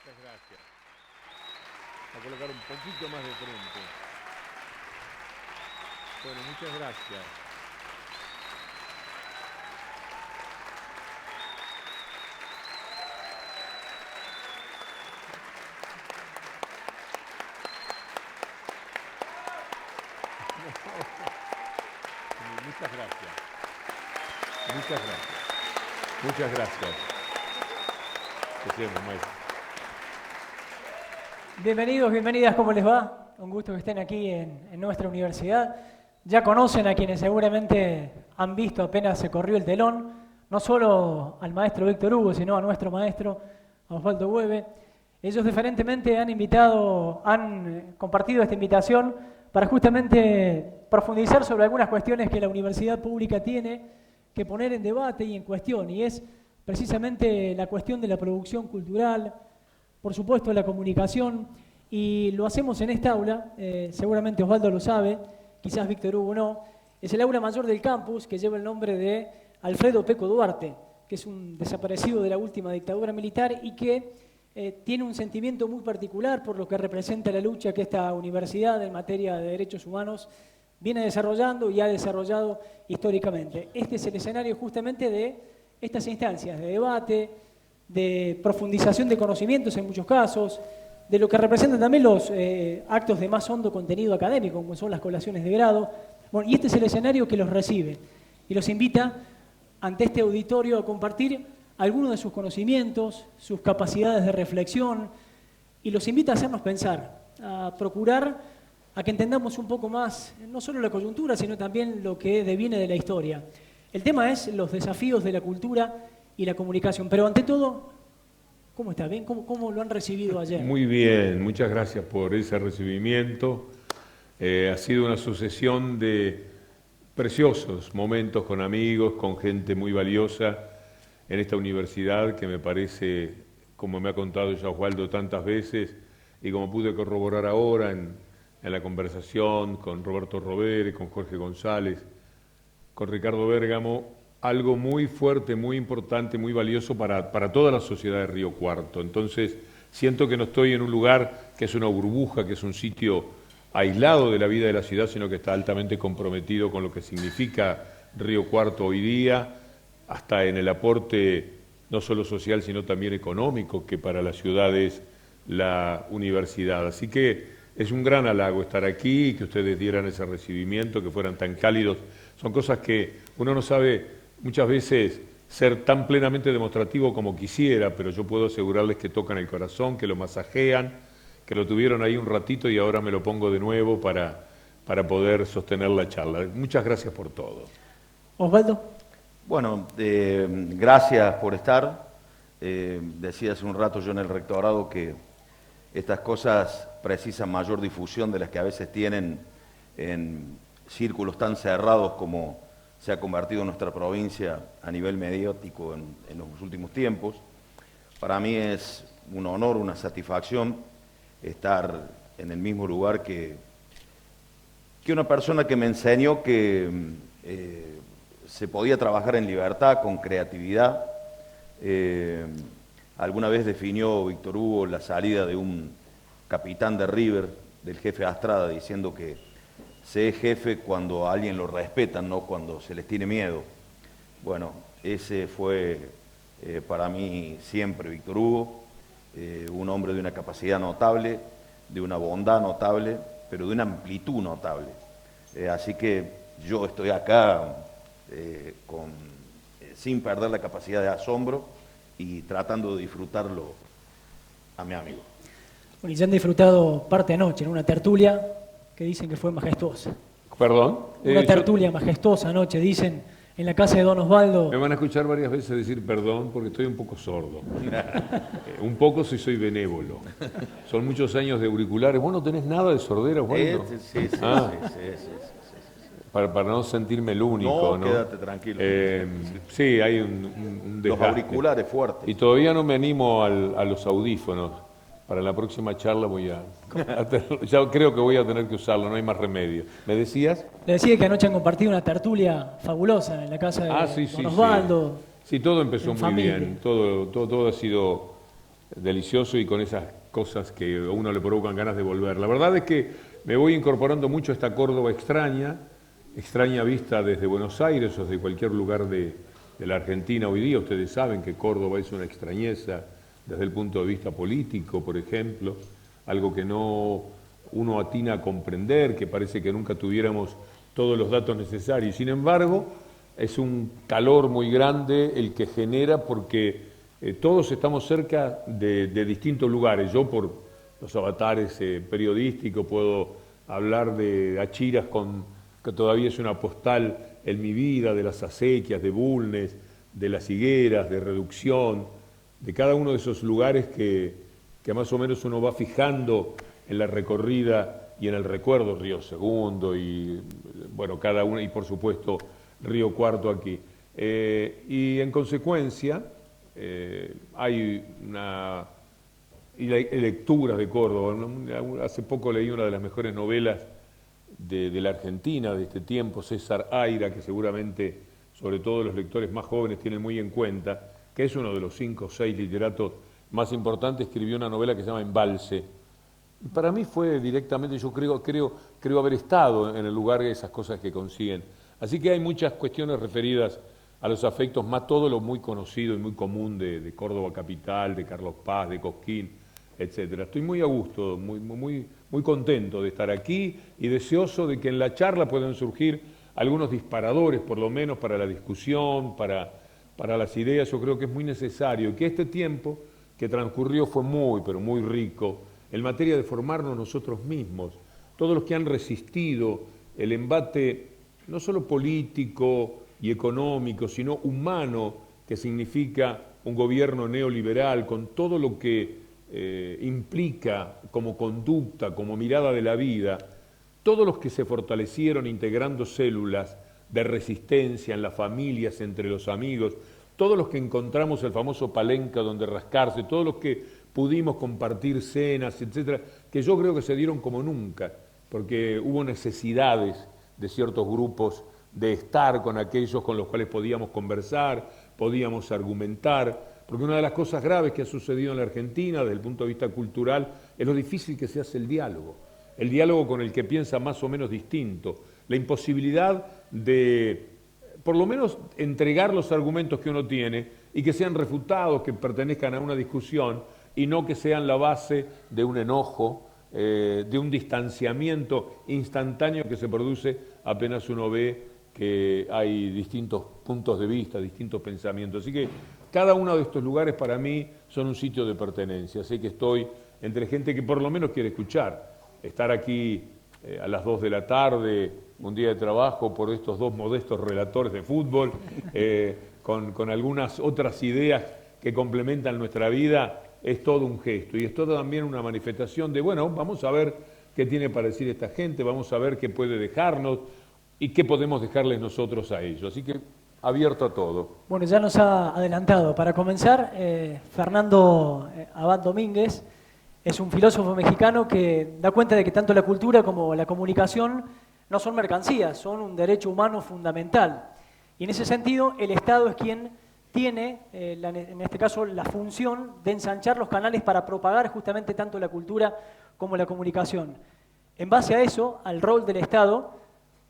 Muchas gracias. Voy a colocar un poquito más de frente. Bueno, muchas gracias. Muchas gracias. Muchas gracias. Muchas gracias. Decimos, maestro. Bienvenidos, bienvenidas, ¿cómo les va? Un gusto que estén aquí en nuestra universidad. Ya conocen a quienes seguramente han visto apenas se corrió el telón, no solo al maestro Víctor Hugo, sino a nuestro maestro, a Osvaldo Hueve. Ellos diferentemente han compartido esta invitación para justamente profundizar sobre algunas cuestiones que la universidad pública tiene que poner en debate y en cuestión, y es precisamente la cuestión de la producción cultural, por supuesto la comunicación, y lo hacemos en esta aula, seguramente Osvaldo lo sabe, quizás Víctor Hugo no, es el aula mayor del campus que lleva el nombre de Alfredo Peco Duarte, que es un desaparecido de la última dictadura militar y que tiene un sentimiento muy particular por lo que representa la lucha que esta universidad en materia de derechos humanos viene desarrollando y ha desarrollado históricamente. Este es el escenario justamente de estas instancias de debate, de profundización de conocimientos en muchos casos, de lo que representan también los actos de más hondo contenido académico, como son las colaciones de grado. Bueno, y este es el escenario que los recibe y los invita ante este auditorio a compartir algunos de sus conocimientos, sus capacidades de reflexión, y los invita a hacernos pensar, a procurar a que entendamos un poco más, no solo la coyuntura, sino también lo que deviene de la historia. El tema es los desafíos de la cultura y la comunicación, pero ante todo, ¿cómo está? ¿Bien? ¿Cómo lo han recibido ayer? Muy bien, muchas gracias por ese recibimiento. Ha sido una sucesión de preciosos momentos con amigos, con gente muy valiosa en esta universidad que me parece, como me ha contado ya Osvaldo tantas veces, y como pude corroborar ahora en la conversación con Roberto Rovere, con Jorge González, con Ricardo Bérgamo, algo muy fuerte, muy importante, muy valioso para toda la sociedad de Río Cuarto. Entonces, siento que no estoy en un lugar que es una burbuja, que es un sitio aislado de la vida de la ciudad, sino que está altamente comprometido con lo que significa Río Cuarto hoy día, hasta en el aporte no solo social, sino también económico, que para la ciudad es la universidad. Así que es un gran halago estar aquí y que ustedes dieran ese recibimiento, que fueran tan cálidos. Son cosas que uno no sabe muchas veces ser tan plenamente demostrativo como quisiera, pero yo puedo asegurarles que tocan el corazón, que lo masajean, que lo tuvieron ahí un ratito y ahora me lo pongo de nuevo para poder sostener la charla. Muchas gracias por todo. Osvaldo. Bueno, gracias por estar. Decía hace un rato yo en el rectorado que estas cosas precisan mayor difusión de las que a veces tienen en círculos tan cerrados como se ha convertido nuestra provincia a nivel mediático en los últimos tiempos. Para mí es un honor, una satisfacción estar en el mismo lugar que una persona que me enseñó que se podía trabajar en libertad, con creatividad. Alguna vez definió Víctor Hugo la salida de un capitán de River, del jefe Astrada, diciendo que se es jefe cuando a alguien lo respetan, no cuando se les tiene miedo. Bueno, ese fue para mí siempre Víctor Hugo, un hombre de una capacidad notable, de una bondad notable, pero de una amplitud notable. Así que yo estoy acá sin perder la capacidad de asombro y tratando de disfrutarlo a mi amigo. Bueno, y ya han disfrutado parte anoche en una tertulia que dicen que fue majestuosa. ¿Perdón? Una tertulia majestuosa anoche, dicen, en la casa de don Osvaldo. Me van a escuchar varias veces decir perdón porque estoy un poco sordo. Un poco si soy benévolo. Son muchos años de auriculares. ¿Vos no tenés nada de sordera, Osvaldo? Sí. Para no sentirme el único, ¿no? Quédate tranquilo. Sí, hay un desgaste. Los auriculares fuertes. Y todavía no me animo a los audífonos. Para la próxima charla ya creo que voy a tener que usarlo, no hay más remedio. ¿Me decías? Le decía que anoche han compartido una tertulia fabulosa en la casa de don Osvaldo. Sí, todo empezó muy familia. bien, todo ha sido delicioso y con esas cosas que a uno le provocan ganas de volver. La verdad es que me voy incorporando mucho a esta Córdoba extraña vista desde Buenos Aires o desde cualquier lugar de la Argentina hoy día. Ustedes saben que Córdoba es una extrañeza desde el punto de vista político, por ejemplo, algo que no uno atina a comprender, que parece que nunca tuviéramos todos los datos necesarios. Sin embargo, es un calor muy grande el que genera porque todos estamos cerca de distintos lugares. Yo por los avatares periodísticos puedo hablar de Achiras, que todavía es una postal en mi vida, de las acequias, de Bulnes, de las higueras, de Reducción, de cada uno de esos lugares que más o menos uno va fijando en la recorrida y en el recuerdo. Río Segundo y, bueno, cada uno, y por supuesto Río Cuarto aquí. Y en consecuencia hay lecturas de Córdoba. Hace poco leí una de las mejores novelas de la Argentina de este tiempo, César Aira, que seguramente, sobre todo los lectores más jóvenes, tienen muy en cuenta, que es uno de los 5 o 6 literatos más importantes. Escribió una novela que se llama Embalse. Y para mí fue directamente, yo creo haber estado en el lugar de esas cosas que consiguen. Así que hay muchas cuestiones referidas a los afectos, más todo lo muy conocido y muy común de Córdoba capital, de Carlos Paz, de Cosquín, etcétera. Estoy muy a gusto, muy contento de estar aquí y deseoso de que en la charla puedan surgir algunos disparadores, por lo menos para la discusión, para las ideas. Yo creo que es muy necesario que este tiempo que transcurrió fue pero muy rico en materia de formarnos nosotros mismos, todos los que han resistido el embate no solo político y económico, sino humano, que significa un gobierno neoliberal, con todo lo que implica como conducta, como mirada de la vida, todos los que se fortalecieron integrando células de resistencia en las familias, entre los amigos, todos los que encontramos el famoso palenca donde rascarse, todos los que pudimos compartir cenas, etcétera, que yo creo que se dieron como nunca, porque hubo necesidades de ciertos grupos de estar con aquellos con los cuales podíamos conversar, podíamos argumentar, porque una de las cosas graves que ha sucedido en la Argentina desde el punto de vista cultural es lo difícil que se hace el diálogo con el que piensa más o menos distinto, la imposibilidad de, por lo menos, entregar los argumentos que uno tiene y que sean refutados, que pertenezcan a una discusión y no que sean la base de un enojo, de un distanciamiento instantáneo que se produce apenas uno ve que hay distintos puntos de vista, distintos pensamientos. Así que cada uno de estos lugares para mí son un sitio de pertenencia. Sé que estoy entre gente que por lo menos quiere escuchar. Estar aquí a las 2 de la tarde, un día de trabajo, por estos dos modestos relatores de fútbol, con algunas otras ideas que complementan nuestra vida, es todo un gesto. Y es todo también una manifestación de, bueno, vamos a ver qué tiene para decir esta gente, vamos a ver qué puede dejarnos y qué podemos dejarles nosotros a ellos. Así que abierto a todo. Bueno, ya nos ha adelantado. Para comenzar, Fernando Abad Domínguez es un filósofo mexicano que da cuenta de que tanto la cultura como la comunicación no son mercancías, son un derecho humano fundamental. Y en ese sentido, el Estado es quien tiene, en este caso, la función de ensanchar los canales para propagar justamente tanto la cultura como la comunicación. En base a eso, al rol del Estado,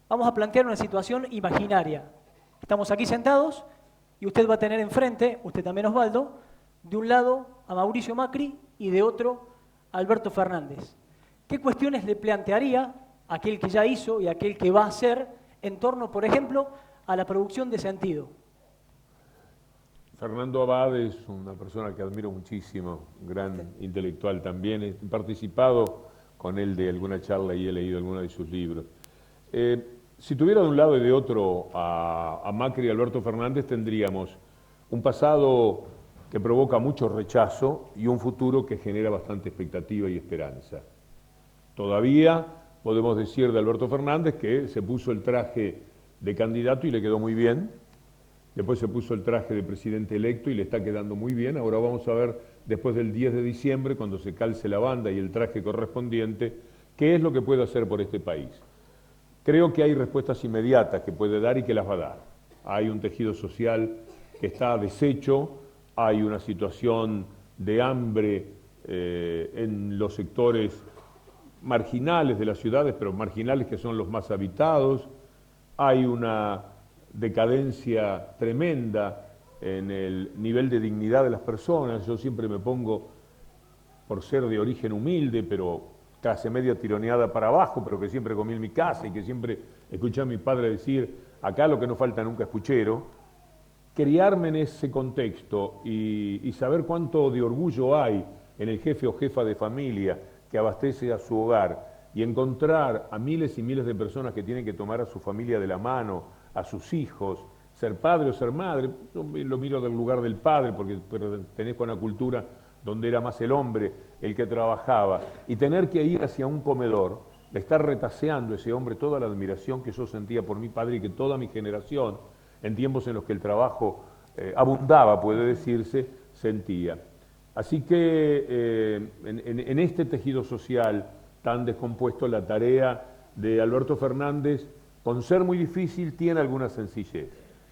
vamos a plantear una situación imaginaria. Estamos aquí sentados y usted va a tener enfrente, usted también Osvaldo, de un lado a Mauricio Macri y de otro a Alberto Fernández. ¿Qué cuestiones le plantearía aquel que ya hizo y aquel que va a hacer en torno, por ejemplo, a la producción de sentido? Fernando Abad es una persona que admiro muchísimo, un gran intelectual también. He participado con él de alguna charla y he leído algunos de sus libros. Si tuviera de un lado y de otro a Macri y Alberto Fernández, tendríamos un pasado que provoca mucho rechazo y un futuro que genera bastante expectativa y esperanza. Todavía podemos decir de Alberto Fernández que se puso el traje de candidato y le quedó muy bien. Después se puso el traje de presidente electo y le está quedando muy bien. Ahora vamos a ver, después del 10 de diciembre, cuando se calce la banda y el traje correspondiente, qué es lo que puede hacer por este país. Creo que hay respuestas inmediatas que puede dar y que las va a dar. Hay un tejido social que está deshecho, hay una situación de hambre en los sectores marginales de las ciudades, pero marginales que son los más habitados. Hay una decadencia tremenda en el nivel de dignidad de las personas. Yo siempre me pongo, por ser de origen humilde, pero clase media tironeada para abajo, pero que siempre comí en mi casa y que siempre escuché a mi padre decir, acá lo que no falta nunca es puchero, criarme en ese contexto y saber cuánto de orgullo hay en el jefe o jefa de familia que abastece a su hogar y encontrar a miles y miles de personas que tienen que tomar a su familia de la mano, a sus hijos, ser padre o ser madre. Yo lo miro del lugar del padre porque pertenezco a una cultura donde era más el hombre el que trabajaba, y tener que ir hacia un comedor, de estar retaseando a ese hombre toda la admiración que yo sentía por mi padre y que toda mi generación, en tiempos en los que el trabajo abundaba, puede decirse, sentía. Así que en este tejido social tan descompuesto, la tarea de Alberto Fernández, con ser muy difícil, tiene alguna sencillez.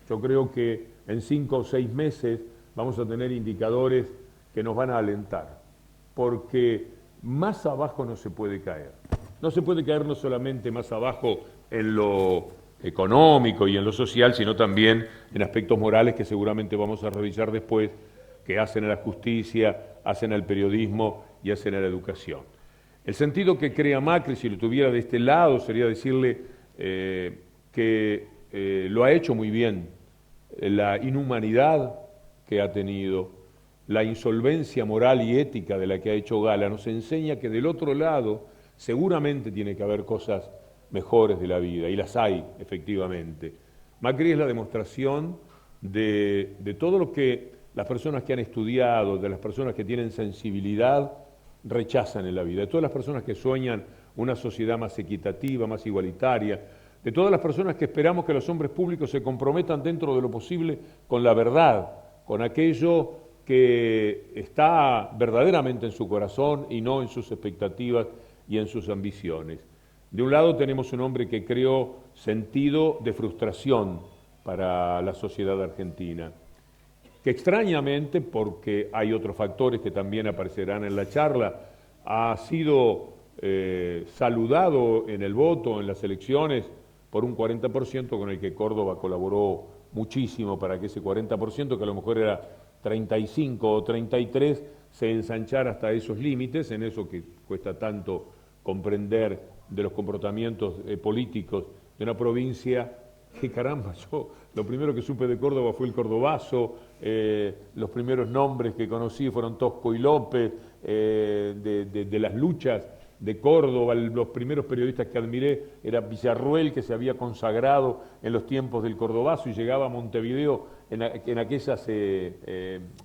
Yo creo que en 5 o 6 meses vamos a tener indicadores que nos van a alentar, porque más abajo no se puede caer. No se puede caer no solamente más abajo en lo económico y en lo social, sino también en aspectos morales que seguramente vamos a revisar después, que hacen a la justicia, hacen al periodismo y hacen a la educación. El sentido que crea Macri, si lo tuviera de este lado, sería decirle que lo ha hecho muy bien. La inhumanidad que ha tenido, la insolvencia moral y ética de la que ha hecho gala, nos enseña que del otro lado seguramente tiene que haber cosas mejores de la vida, y las hay, efectivamente. Macri es la demostración de todo lo que las personas que han estudiado, de las personas que tienen sensibilidad, rechazan en la vida, de todas las personas que sueñan una sociedad más equitativa, más igualitaria, de todas las personas que esperamos que los hombres públicos se comprometan dentro de lo posible con la verdad, con aquello que está verdaderamente en su corazón y no en sus expectativas y en sus ambiciones. De un lado tenemos un hombre que creó sentido de frustración para la sociedad argentina, que extrañamente, porque hay otros factores que también aparecerán en la charla, ha sido saludado en el voto, en las elecciones, por un 40% con el que Córdoba colaboró muchísimo para que ese 40%, que a lo mejor era 35 o 33, se ensanchara hasta esos límites, en eso que cuesta tanto comprender de los comportamientos políticos de una provincia que, caramba, yo lo primero que supe de Córdoba fue el cordobazo, los primeros nombres que conocí fueron Tosco y López, de las luchas de Córdoba, los primeros periodistas que admiré era Villarruel, que se había consagrado en los tiempos del cordobazo y llegaba a Montevideo en aquellas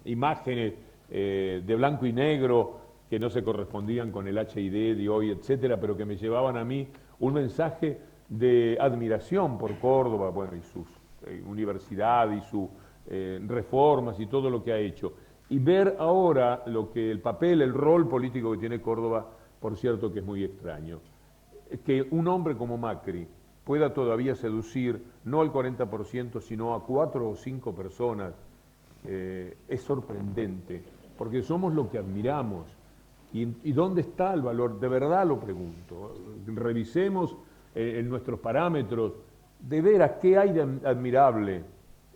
imágenes de blanco y negro que no se correspondían con el HID de hoy, etcétera, pero que me llevaban a mí un mensaje de admiración por Córdoba, bueno, y su universidad y sus reformas y todo lo que ha hecho. Y ver ahora lo que el papel, el rol político que tiene Córdoba, por cierto que es muy extraño. Que un hombre como Macri pueda todavía seducir no al 40%, sino a 4 o 5 personas, es sorprendente, porque somos lo que admiramos. ¿Y dónde está el valor? De verdad lo pregunto. Revisemos en nuestros parámetros, de veras, ¿qué hay de admirable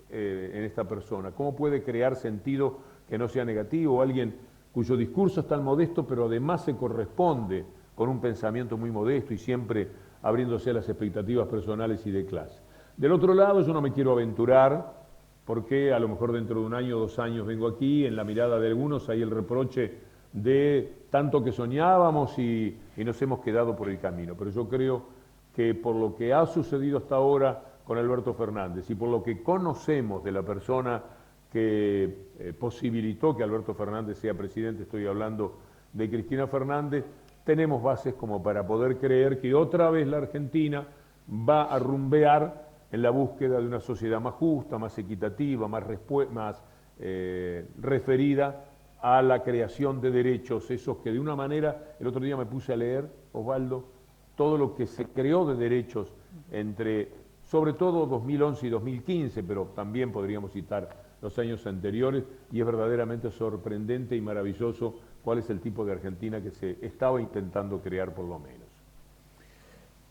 en esta persona? ¿Cómo puede crear sentido que no sea negativo? Alguien cuyo discurso es tan modesto, pero además se corresponde con un pensamiento muy modesto y siempre abriéndose a las expectativas personales y de clase. Del otro lado, yo no me quiero aventurar, porque a lo mejor dentro de 1 año o 2 años vengo aquí, en la mirada de algunos hay el reproche de tanto que soñábamos y nos hemos quedado por el camino. Pero yo creo que por lo que ha sucedido hasta ahora con Alberto Fernández y por lo que conocemos de la persona que posibilitó que Alberto Fernández sea presidente, estoy hablando de Cristina Fernández, tenemos bases como para poder creer que otra vez la Argentina va a rumbear en la búsqueda de una sociedad más justa, más equitativa, más referida a la creación de derechos, esos que de una manera, el otro día me puse a leer, Osvaldo, todo lo que se creó de derechos entre, sobre todo 2011 y 2015, pero también podríamos citar los años anteriores, y es verdaderamente sorprendente y maravilloso cuál es el tipo de Argentina que se estaba intentando crear por lo menos.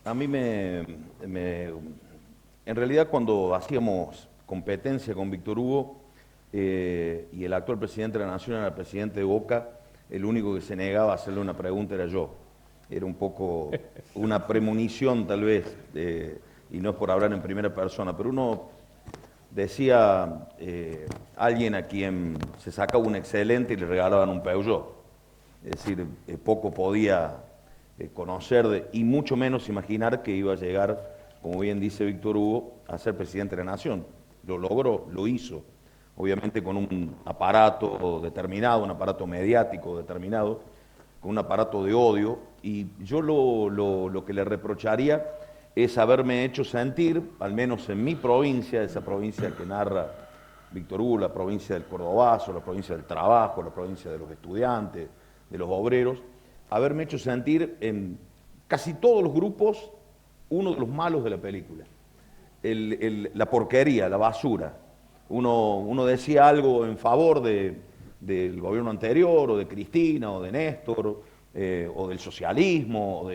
A mí en realidad cuando hacíamos competencia con Víctor Hugo y el actual presidente de la Nación era el presidente de Boca, el único que se negaba a hacerle una pregunta era yo. Era un poco una premonición tal vez, y no es por hablar en primera persona, pero uno decía alguien a quien se sacaba un excelente y le regalaban un Peugeot. Es decir, poco podía conocer y mucho menos imaginar que iba a llegar, como bien dice Víctor Hugo, a ser presidente de la Nación. Lo logró, lo hizo, obviamente con un aparato determinado, un aparato mediático determinado, con un aparato de odio, y yo lo que le reprocharía es haberme hecho sentir, al menos en mi provincia, esa provincia que narra Víctor Hugo, la provincia del Cordobazo, la provincia del trabajo, la provincia de los estudiantes, de los obreros, haberme hecho sentir en casi todos los grupos uno de los malos de la película. La porquería, la basura. Uno decía algo en favor del gobierno anterior, o de Cristina, o de Néstor, o del socialismo,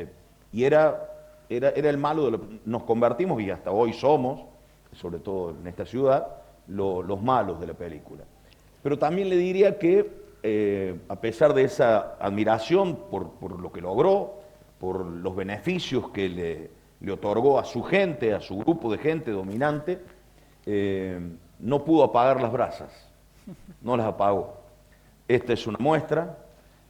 y era el malo. Nos convertimos, y hasta hoy somos, sobre todo en esta ciudad, los malos de la película. Pero también le diría que, a pesar de esa admiración por lo que logró, por los beneficios que le otorgó a su gente, a su grupo de gente dominante, no pudo apagar las brasas, no las apagó. Esta es una muestra,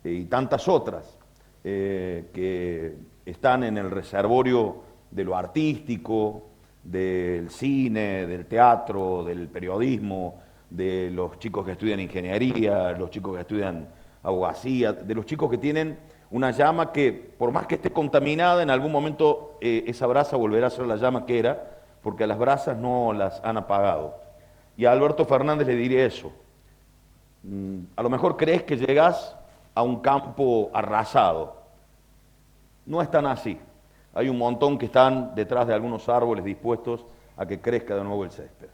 y tantas otras que están en el reservorio de lo artístico, del cine, del teatro, del periodismo, de los chicos que estudian ingeniería, los chicos que estudian abogacía, de los chicos que tienen una llama que, por más que esté contaminada, en algún momento esa brasa volverá a ser la llama que era, porque a las brasas no las han apagado. Y a Alberto Fernández le diré eso. A lo mejor crees que llegás a un campo arrasado. No es tan así. Hay un montón que están detrás de algunos árboles dispuestos a que crezca de nuevo el césped.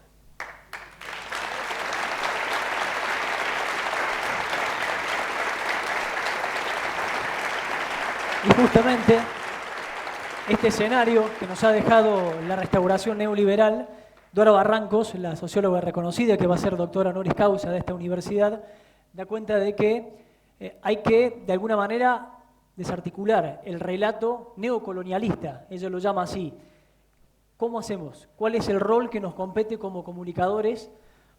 Y justamente este escenario que nos ha dejado la restauración neoliberal, Dora Barrancos, la socióloga reconocida que va a ser doctora honoris causa de esta universidad, da cuenta de que hay que, de alguna manera, desarticular el relato neocolonialista, ella lo llama así. ¿Cómo hacemos? ¿Cuál es el rol que nos compete como comunicadores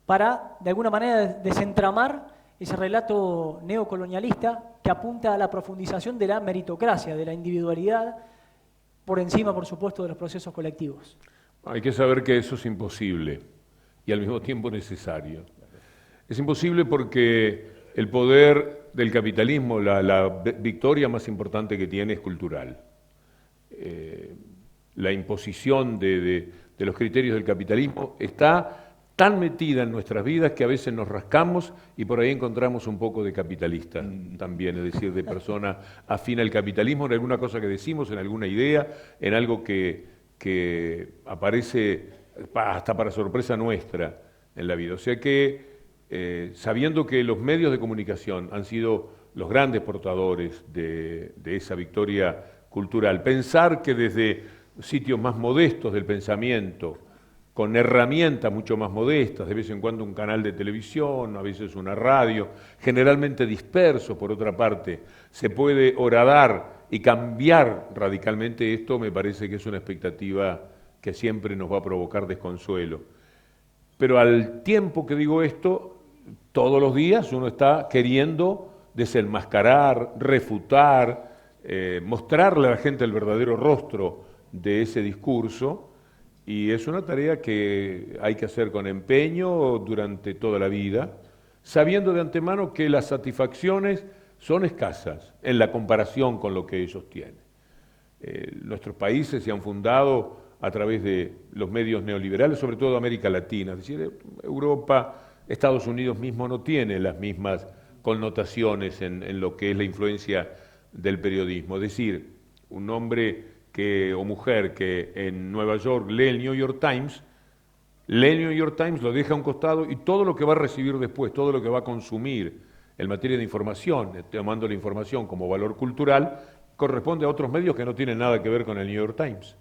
para, de alguna manera, desentramar ese relato neocolonialista que apunta a la profundización de la meritocracia, de la individualidad, por encima, por supuesto, de los procesos colectivos? Hay que saber que eso es imposible y al mismo tiempo necesario. Es imposible porque el poder del capitalismo, la victoria más importante que tiene es cultural. La imposición de los criterios del capitalismo está tan metida en nuestras vidas que a veces nos rascamos y por ahí encontramos un poco de capitalista también, es decir, de persona afín al capitalismo en alguna cosa que decimos, en alguna idea, en algo que aparece hasta para sorpresa nuestra en la vida. O sea que, sabiendo que los medios de comunicación han sido los grandes portadores de esa victoria cultural, pensar que desde sitios más modestos del pensamiento, con herramientas mucho más modestas, de vez en cuando un canal de televisión, a veces una radio, generalmente disperso por otra parte, se puede horadar y cambiar radicalmente esto, me parece que es una expectativa que siempre nos va a provocar desconsuelo. Pero al tiempo que digo esto, todos los días uno está queriendo desenmascarar, refutar, mostrarle a la gente el verdadero rostro de ese discurso, y es una tarea que hay que hacer con empeño durante toda la vida, sabiendo de antemano que las satisfacciones son escasas en la comparación con lo que ellos tienen. Nuestros países se han fundado a través de los medios neoliberales, sobre todo América Latina, es decir, Europa, Estados Unidos mismo no tiene las mismas connotaciones en lo que es la influencia del periodismo. Es decir, un hombre o mujer que en Nueva York lee el New York Times lee el New York Times, lo deja a un costado y todo lo que va a recibir después, todo lo que va a consumir en materia de información, tomando la información como valor cultural, corresponde a otros medios que no tienen nada que ver con el New York Times.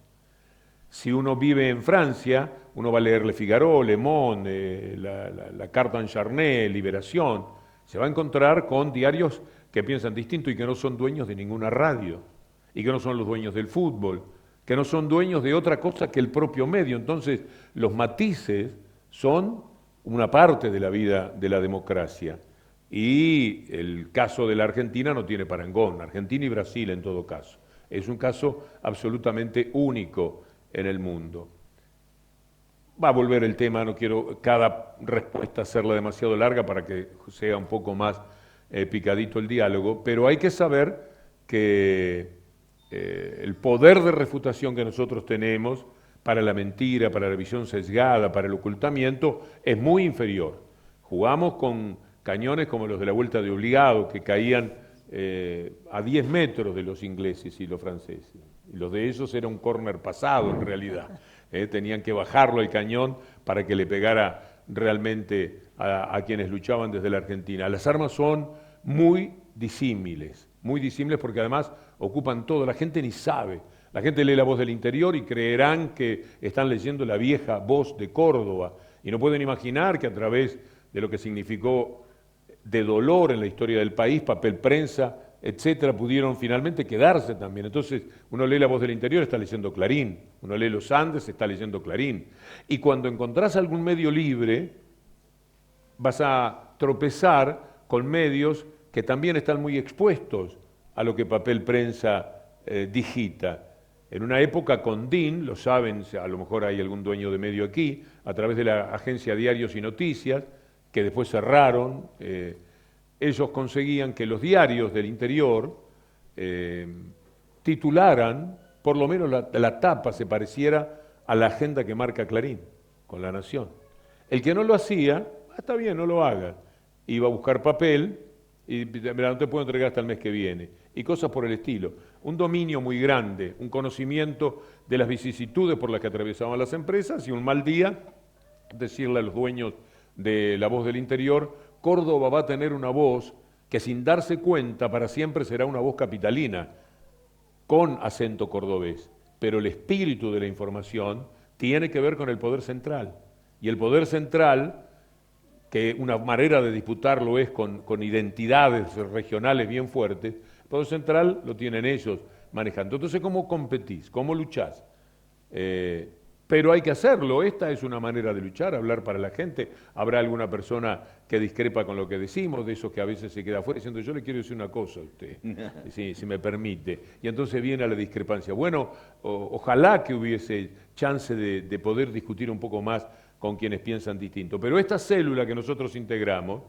Si uno vive en Francia, uno va a leer Le Figaro, Le Monde, la Carte en Charnay, Liberación. Se va a encontrar con diarios que piensan distinto y que no son dueños de ninguna radio, y que no son los dueños del fútbol, que no son dueños de otra cosa que el propio medio. Entonces, los matices son una parte de la vida de la democracia. Y el caso de la Argentina no tiene parangón, Argentina y Brasil en todo caso. Es un caso absolutamente único en el mundo. Va a volver el tema, no quiero cada respuesta hacerla demasiado larga para que sea un poco más picadito el diálogo, pero hay que saber que el poder de refutación que nosotros tenemos para la mentira, para la visión sesgada, para el ocultamiento, es muy inferior. Jugamos con cañones como los de la Vuelta de Obligado, que caían a 10 metros de los ingleses y los franceses. Y los de ellos era un córner pasado en realidad. Tenían que bajarlo el cañón para que le pegara realmente a quienes luchaban desde la Argentina. Las armas son muy disímiles porque además ocupan todo, la gente ni sabe. La gente lee La Voz del Interior y creerán que están leyendo la vieja Voz de Córdoba y no pueden imaginar que a través de lo que significó de dolor en la historia del país, papel prensa, etcétera, pudieron finalmente quedarse también. Entonces, uno lee La Voz del Interior, está leyendo Clarín, uno lee Los Andes, está leyendo Clarín. Y cuando encontrás algún medio libre, vas a tropezar con medios que también están muy expuestos a lo que papel prensa digita. En una época con DIN, lo saben, a lo mejor hay algún dueño de medio aquí, a través de la agencia Diarios y Noticias, que después cerraron, ellos conseguían que los diarios del interior titularan, por lo menos la tapa se pareciera a la agenda que marca Clarín, con La Nación. El que no lo hacía, está bien, no lo haga. Iba a buscar papel y no te puedo entregar hasta el mes que viene, y cosas por el estilo. Un dominio muy grande, un conocimiento de las vicisitudes por las que atravesaban las empresas y un mal día, decirle a los dueños de La Voz del Interior, Córdoba va a tener una voz que sin darse cuenta para siempre será una voz capitalina, con acento cordobés, pero el espíritu de la información tiene que ver con el poder central, y el poder central, que una manera de disputarlo es con identidades regionales bien fuertes, el poder central lo tienen ellos manejando. Entonces, ¿cómo competís? ¿Cómo luchás? Pero hay que hacerlo, esta es una manera de luchar, hablar para la gente. Habrá alguna persona que discrepa con lo que decimos, de esos que a veces se queda afuera diciendo yo le quiero decir una cosa a usted, si me permite. Y entonces viene a la discrepancia. Bueno, ojalá que hubiese chance de poder discutir un poco más con quienes piensan distinto. Pero esta célula que nosotros integramos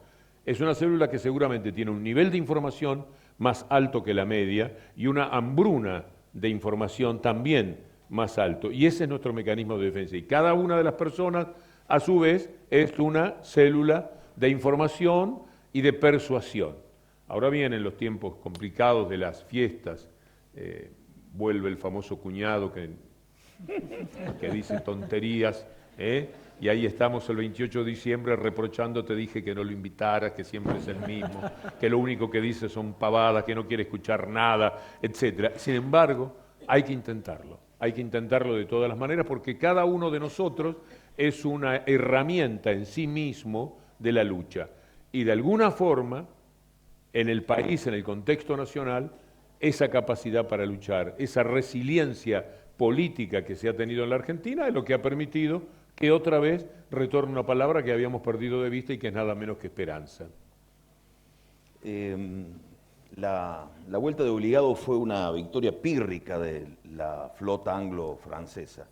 es una célula que seguramente tiene un nivel de información más alto que la media y una hambruna de información también más alto. Y ese es nuestro mecanismo de defensa. Y cada una de las personas, a su vez, es una célula de información y de persuasión. Ahora vienen los tiempos complicados de las fiestas. Vuelve el famoso cuñado que dice tonterías, y ahí estamos el 28 de diciembre reprochándote, dije que no lo invitaras, que siempre es el mismo, que lo único que dice son pavadas, que no quiere escuchar nada, etc. Sin embargo, hay que intentarlo de todas las maneras, porque cada uno de nosotros es una herramienta en sí mismo de la lucha. Y de alguna forma, en el país, en el contexto nacional, esa capacidad para luchar, esa resiliencia política que se ha tenido en la Argentina es lo que ha permitido que otra vez retorne una palabra que habíamos perdido de vista y que es nada menos que esperanza. La Vuelta de Obligado fue una victoria pírrica de la flota anglo-francesa.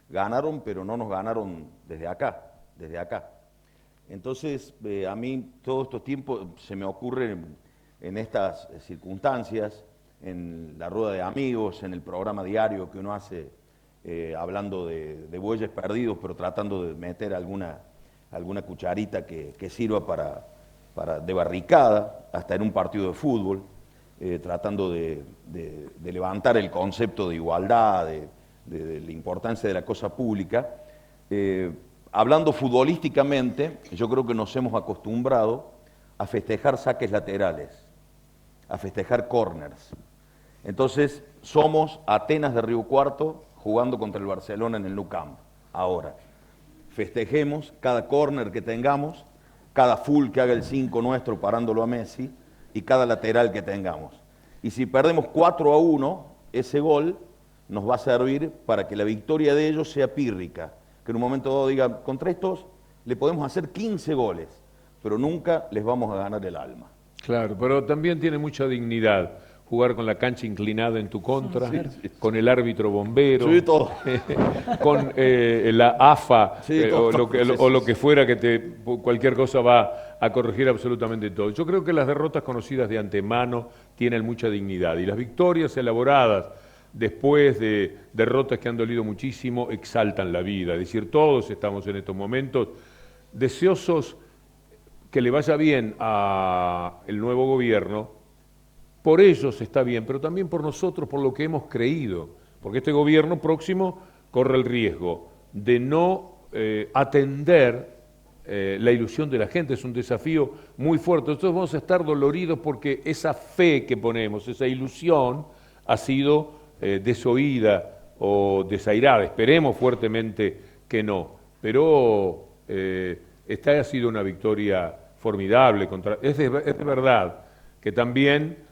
Ganaron, pero no nos ganaron desde acá. Entonces, a mí todos estos tiempos se me ocurren en estas circunstancias, en la rueda de amigos, en el programa diario que uno hace hablando de bueyes perdidos, pero tratando de meter alguna cucharita que sirva de barricada, hasta en un partido de fútbol, tratando de levantar el concepto de igualdad, de la importancia de la cosa pública. hablando futbolísticamente, yo creo que nos hemos acostumbrado a festejar saques laterales, a festejar corners. Entonces, somos Atenas de Río Cuarto jugando contra el Barcelona en el Nou Camp. Ahora, festejemos cada córner que tengamos, cada full que haga el 5 nuestro parándolo a Messi y cada lateral que tengamos. Y si perdemos 4-1, ese gol nos va a servir para que la victoria de ellos sea pírrica. Que en un momento dado digan, contra estos le podemos hacer 15 goles, pero nunca les vamos a ganar el alma. Claro, pero también tiene mucha dignidad jugar con la cancha inclinada en tu contra, con el árbitro bombero, todo. con la AFA o lo que fuera, cualquier cosa va a corregir absolutamente todo. Yo creo que las derrotas conocidas de antemano tienen mucha dignidad y las victorias elaboradas después de derrotas que han dolido muchísimo exaltan la vida. Es decir, todos estamos en estos momentos deseosos que le vaya bien al nuevo gobierno. Por ellos está bien, pero también por nosotros, por lo que hemos creído, porque este gobierno próximo corre el riesgo de no atender la ilusión de la gente. Es un desafío muy fuerte. Entonces vamos a estar doloridos porque esa fe que ponemos, esa ilusión, ha sido desoída o desairada. Esperemos fuertemente que no, pero esta ha sido una victoria formidable. Es de verdad que también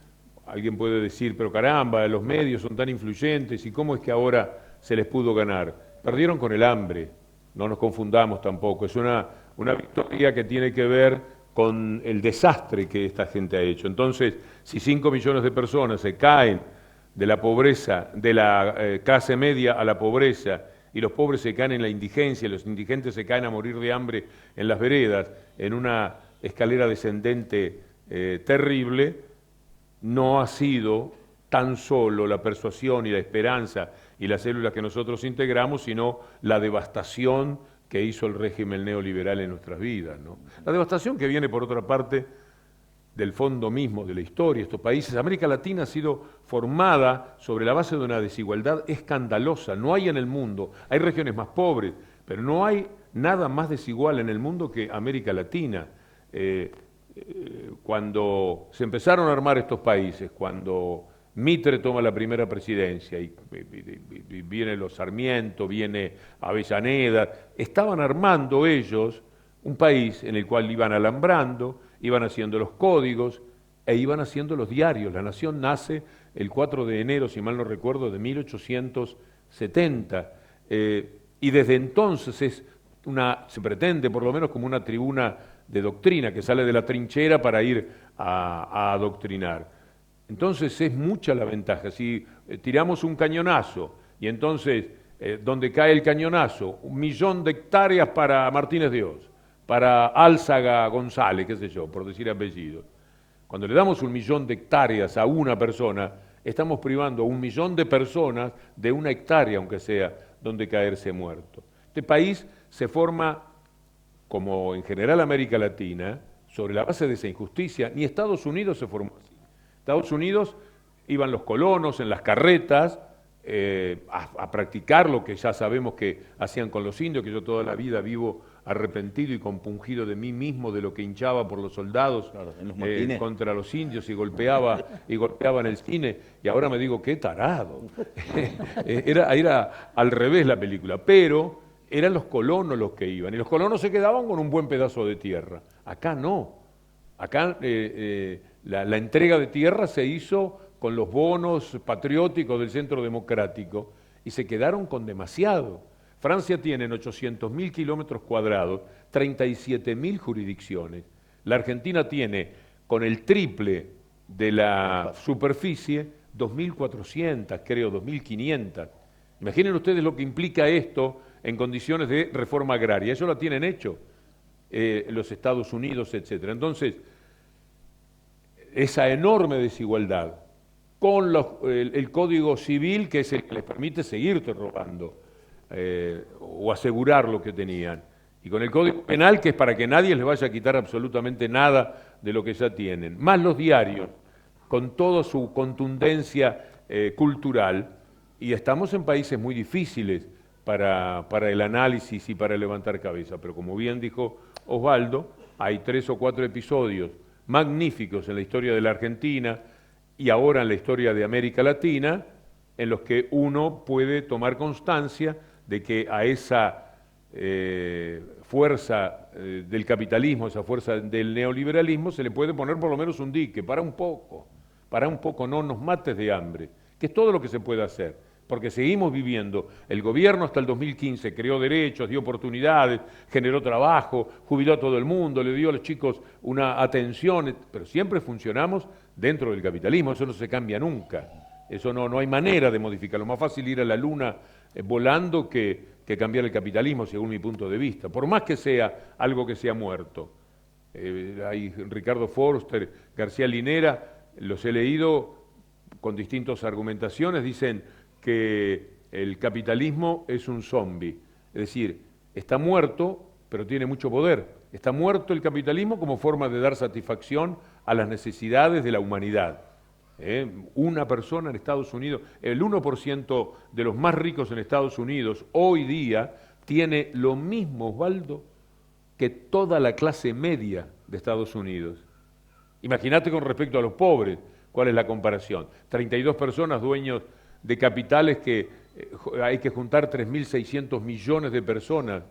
alguien puede decir, pero caramba, los medios son tan influyentes y cómo es que ahora se les pudo ganar. Perdieron con el hambre, no nos confundamos tampoco. Es una victoria que tiene que ver con el desastre que esta gente ha hecho. Entonces, si 5 millones de personas se caen de la pobreza, de la clase media a la pobreza, y los pobres se caen en la indigencia, y los indigentes se caen a morir de hambre en las veredas, en una escalera descendente terrible, no ha sido tan solo la persuasión y la esperanza y las células que nosotros integramos, sino la devastación que hizo el régimen neoliberal en nuestras vidas, ¿no? La devastación que viene, por otra parte, del fondo mismo de la historia. Estos países, América Latina ha sido formada sobre la base de una desigualdad escandalosa. No hay en el mundo, hay regiones más pobres, pero no hay nada más desigual en el mundo que América Latina. Cuando se empezaron a armar estos países, cuando Mitre toma la primera presidencia y viene los Sarmiento, viene Avellaneda, estaban armando ellos un país en el cual iban alambrando, iban haciendo los códigos e iban haciendo los diarios. La nación nace el 4 de enero, si mal no recuerdo, de 1870, y desde entonces se pretende por lo menos como una tribuna de doctrina que sale de la trinchera para ir a adoctrinar. Entonces es mucha la ventaja. Si tiramos un cañonazo y entonces donde cae el cañonazo, 1 millón de hectáreas para Martínez de Oz, para Álzaga González, qué sé yo, por decir apellidos. Cuando le damos 1 millón de hectáreas a una persona, estamos privando a 1 millón de personas de 1 hectárea, aunque sea, donde caerse muerto. Este país se forma, como en general América Latina, sobre la base de esa injusticia. Ni Estados Unidos se formó así. Estados Unidos iban los colonos en las carretas a practicar lo que ya sabemos que hacían con los indios, que yo toda la vida vivo arrepentido y compungido de mí mismo, de lo que hinchaba por los soldados, claro, en los contra los indios y golpeaba en el cine, y ahora me digo, qué tarado. Era al revés la película, pero eran los colonos los que iban, y los colonos se quedaban con un buen pedazo de tierra. Acá no. Acá la entrega de tierra se hizo con los bonos patrióticos del Centro Democrático y se quedaron con demasiado. Francia tiene en 800.000 kilómetros cuadrados 37.000 jurisdicciones. La Argentina tiene, con el triple de la superficie, 2.400, creo, 2.500. Imaginen ustedes lo que implica esto en condiciones de reforma agraria. Eso lo tienen hecho los Estados Unidos, etc. Entonces, esa enorme desigualdad con el Código Civil, que es el que les permite seguirte robando o asegurar lo que tenían, y con el Código Penal, que es para que nadie les vaya a quitar absolutamente nada de lo que ya tienen, más los diarios, con toda su contundencia cultural, y estamos en países muy difíciles para el análisis y para levantar cabeza. Pero como bien dijo Osvaldo, hay 3 o 4 episodios magníficos en la historia de la Argentina y ahora en la historia de América Latina, en los que uno puede tomar constancia de que a esa fuerza del capitalismo, esa fuerza del neoliberalismo, se le puede poner por lo menos un dique, para un poco, no nos mates de hambre, que es todo lo que se puede hacer, porque seguimos viviendo. El gobierno hasta el 2015 creó derechos, dio oportunidades, generó trabajo, jubiló a todo el mundo, le dio a los chicos una atención, pero siempre funcionamos dentro del capitalismo, eso no se cambia nunca, eso no hay manera de modificarlo. Más fácil ir a la luna volando que cambiar el capitalismo, según mi punto de vista, por más que sea algo que sea muerto. Hay Ricardo Forster, García Linera, los he leído con distintas argumentaciones, dicen que el capitalismo es un zombi, es decir, está muerto, pero tiene mucho poder. Está muerto el capitalismo como forma de dar satisfacción a las necesidades de la humanidad. Una persona en Estados Unidos, el 1% de los más ricos en Estados Unidos hoy día tiene lo mismo, Osvaldo, que toda la clase media de Estados Unidos. Imagínate con respecto a los pobres, ¿cuál es la comparación? 32 personas dueños de capitales que hay que juntar 3.600 millones de personas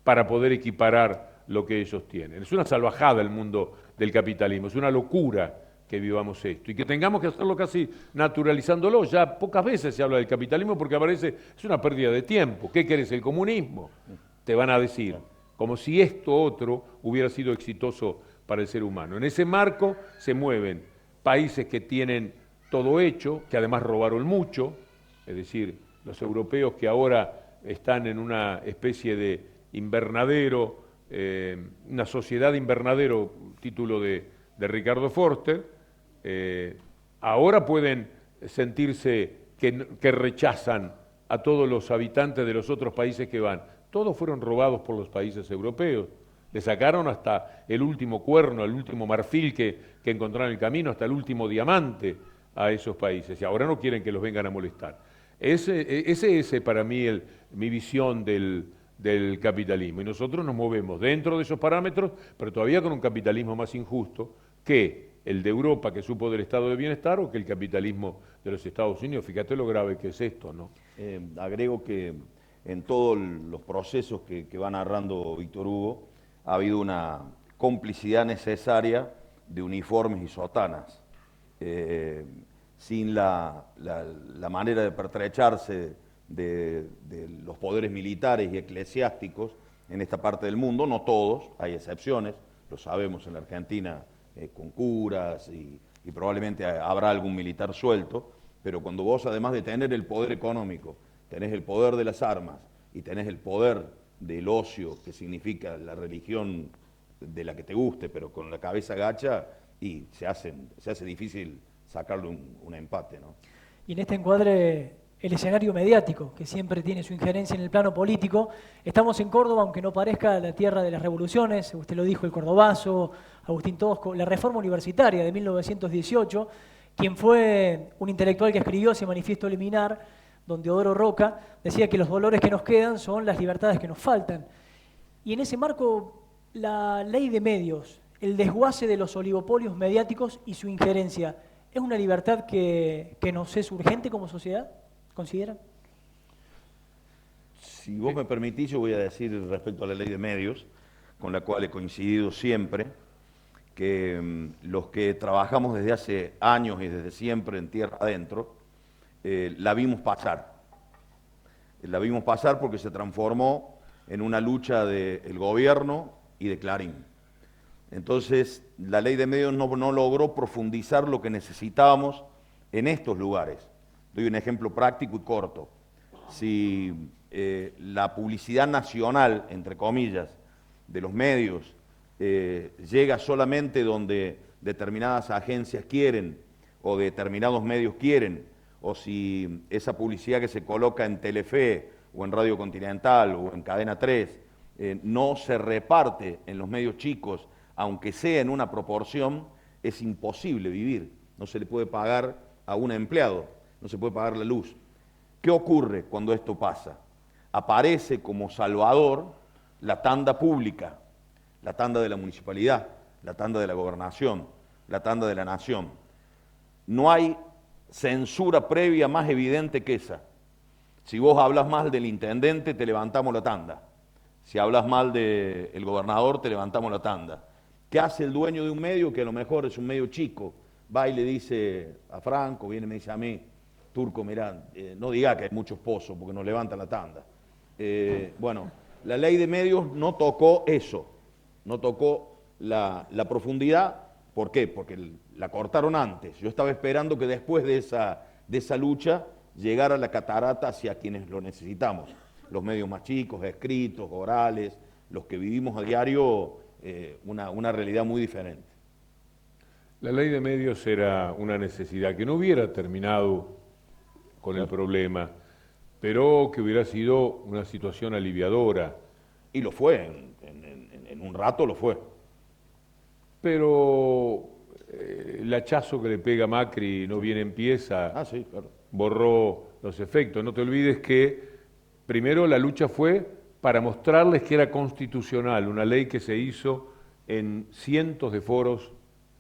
para poder equiparar lo que ellos tienen. Es una salvajada el mundo del capitalismo, es una locura que vivamos esto y que tengamos que hacerlo casi naturalizándolo. Ya pocas veces se habla del capitalismo porque aparece, es una pérdida de tiempo. ¿Qué querés, el comunismo? Te van a decir, como si esto otro hubiera sido exitoso para el ser humano. En ese marco se mueven países que tienen todo hecho, que además robaron mucho, es decir, los europeos que ahora están en una especie de invernadero, una sociedad invernadero, título de Ricardo Forster, ahora pueden sentirse que rechazan a todos los habitantes de los otros países que van. Todos fueron robados por los países europeos. Le sacaron hasta el último cuerno, el último marfil que encontraron en el camino, hasta el último diamante a esos países. Y ahora no quieren que los vengan a molestar. Ese es para mí mi visión del capitalismo. Y nosotros nos movemos dentro de esos parámetros, pero todavía con un capitalismo más injusto que el de Europa, que supo del estado de bienestar, o que el capitalismo de los Estados Unidos. Fíjate lo grave que es esto, ¿no? Agrego que en todos los procesos que va narrando Víctor Hugo ha habido una complicidad necesaria de uniformes y sotanas. Sin la manera de pertrecharse de los poderes militares y eclesiásticos en esta parte del mundo, no todos, hay excepciones, lo sabemos en la Argentina, con curas y probablemente habrá algún militar suelto, pero cuando vos, además de tener el poder económico, tenés el poder de las armas y tenés el poder del ocio, que significa la religión de la que te guste, pero con la cabeza gacha, y se hace difícil sacarle un empate, ¿no? Y en este encuadre, el escenario mediático, que siempre tiene su injerencia en el plano político. Estamos en Córdoba, aunque no parezca la tierra de las revoluciones, usted lo dijo, el cordobazo, Agustín Tosco, la reforma universitaria de 1918, quien fue un intelectual que escribió ese manifiesto liminar, don Teodoro Roca, decía que los dolores que nos quedan son las libertades que nos faltan. Y en ese marco, la ley de medios, el desguace de los oligopolios mediáticos y su injerencia, ¿es una libertad que nos es urgente como sociedad? ¿Consideran? Si vos me permitís, yo voy a decir respecto a la ley de medios, con la cual he coincidido siempre, que los que trabajamos desde hace años y desde siempre en tierra adentro, la vimos pasar. La vimos pasar porque se transformó en una lucha del gobierno y de Clarín. Entonces, la ley de medios no logró profundizar lo que necesitábamos en estos lugares. Doy un ejemplo práctico y corto. Si la publicidad nacional, entre comillas, de los medios, llega solamente donde determinadas agencias quieren o determinados medios quieren, o si esa publicidad que se coloca en Telefe o en Radio Continental o en Cadena 3 no se reparte en los medios chicos, aunque sea en una proporción, es imposible vivir. No se le puede pagar a un empleado, no se puede pagar la luz. ¿Qué ocurre cuando esto pasa? aparece como salvador la tanda pública, la tanda de la municipalidad, la tanda de la gobernación, la tanda de la nación. No hay censura previa más evidente que esa. Si vos hablas mal del intendente, te levantamos la tanda. Si hablas mal del gobernador, te levantamos la tanda. ¿Qué hace el dueño de un medio que a lo mejor es un medio chico? Va y le dice a Franco, viene y me dice a mí, Turco, mirá, no diga que hay muchos pozos porque nos levantan la tanda. Bueno, la ley de medios no tocó eso, no tocó la profundidad. ¿Por qué? Porque la cortaron antes. Yo estaba esperando que después de esa lucha llegara la catarata hacia quienes lo necesitamos. Los medios más chicos, escritos, orales, los que vivimos a diario una realidad muy diferente. La ley de medios era una necesidad que no hubiera terminado con el problema, pero que hubiera sido una situación aliviadora. Y lo fue, en un rato lo fue. Pero el hachazo que le pega Macri no bien empieza, Sí, claro. borró los efectos. No te olvides que primero la lucha fue para mostrarles que era constitucional, una ley que se hizo en cientos de foros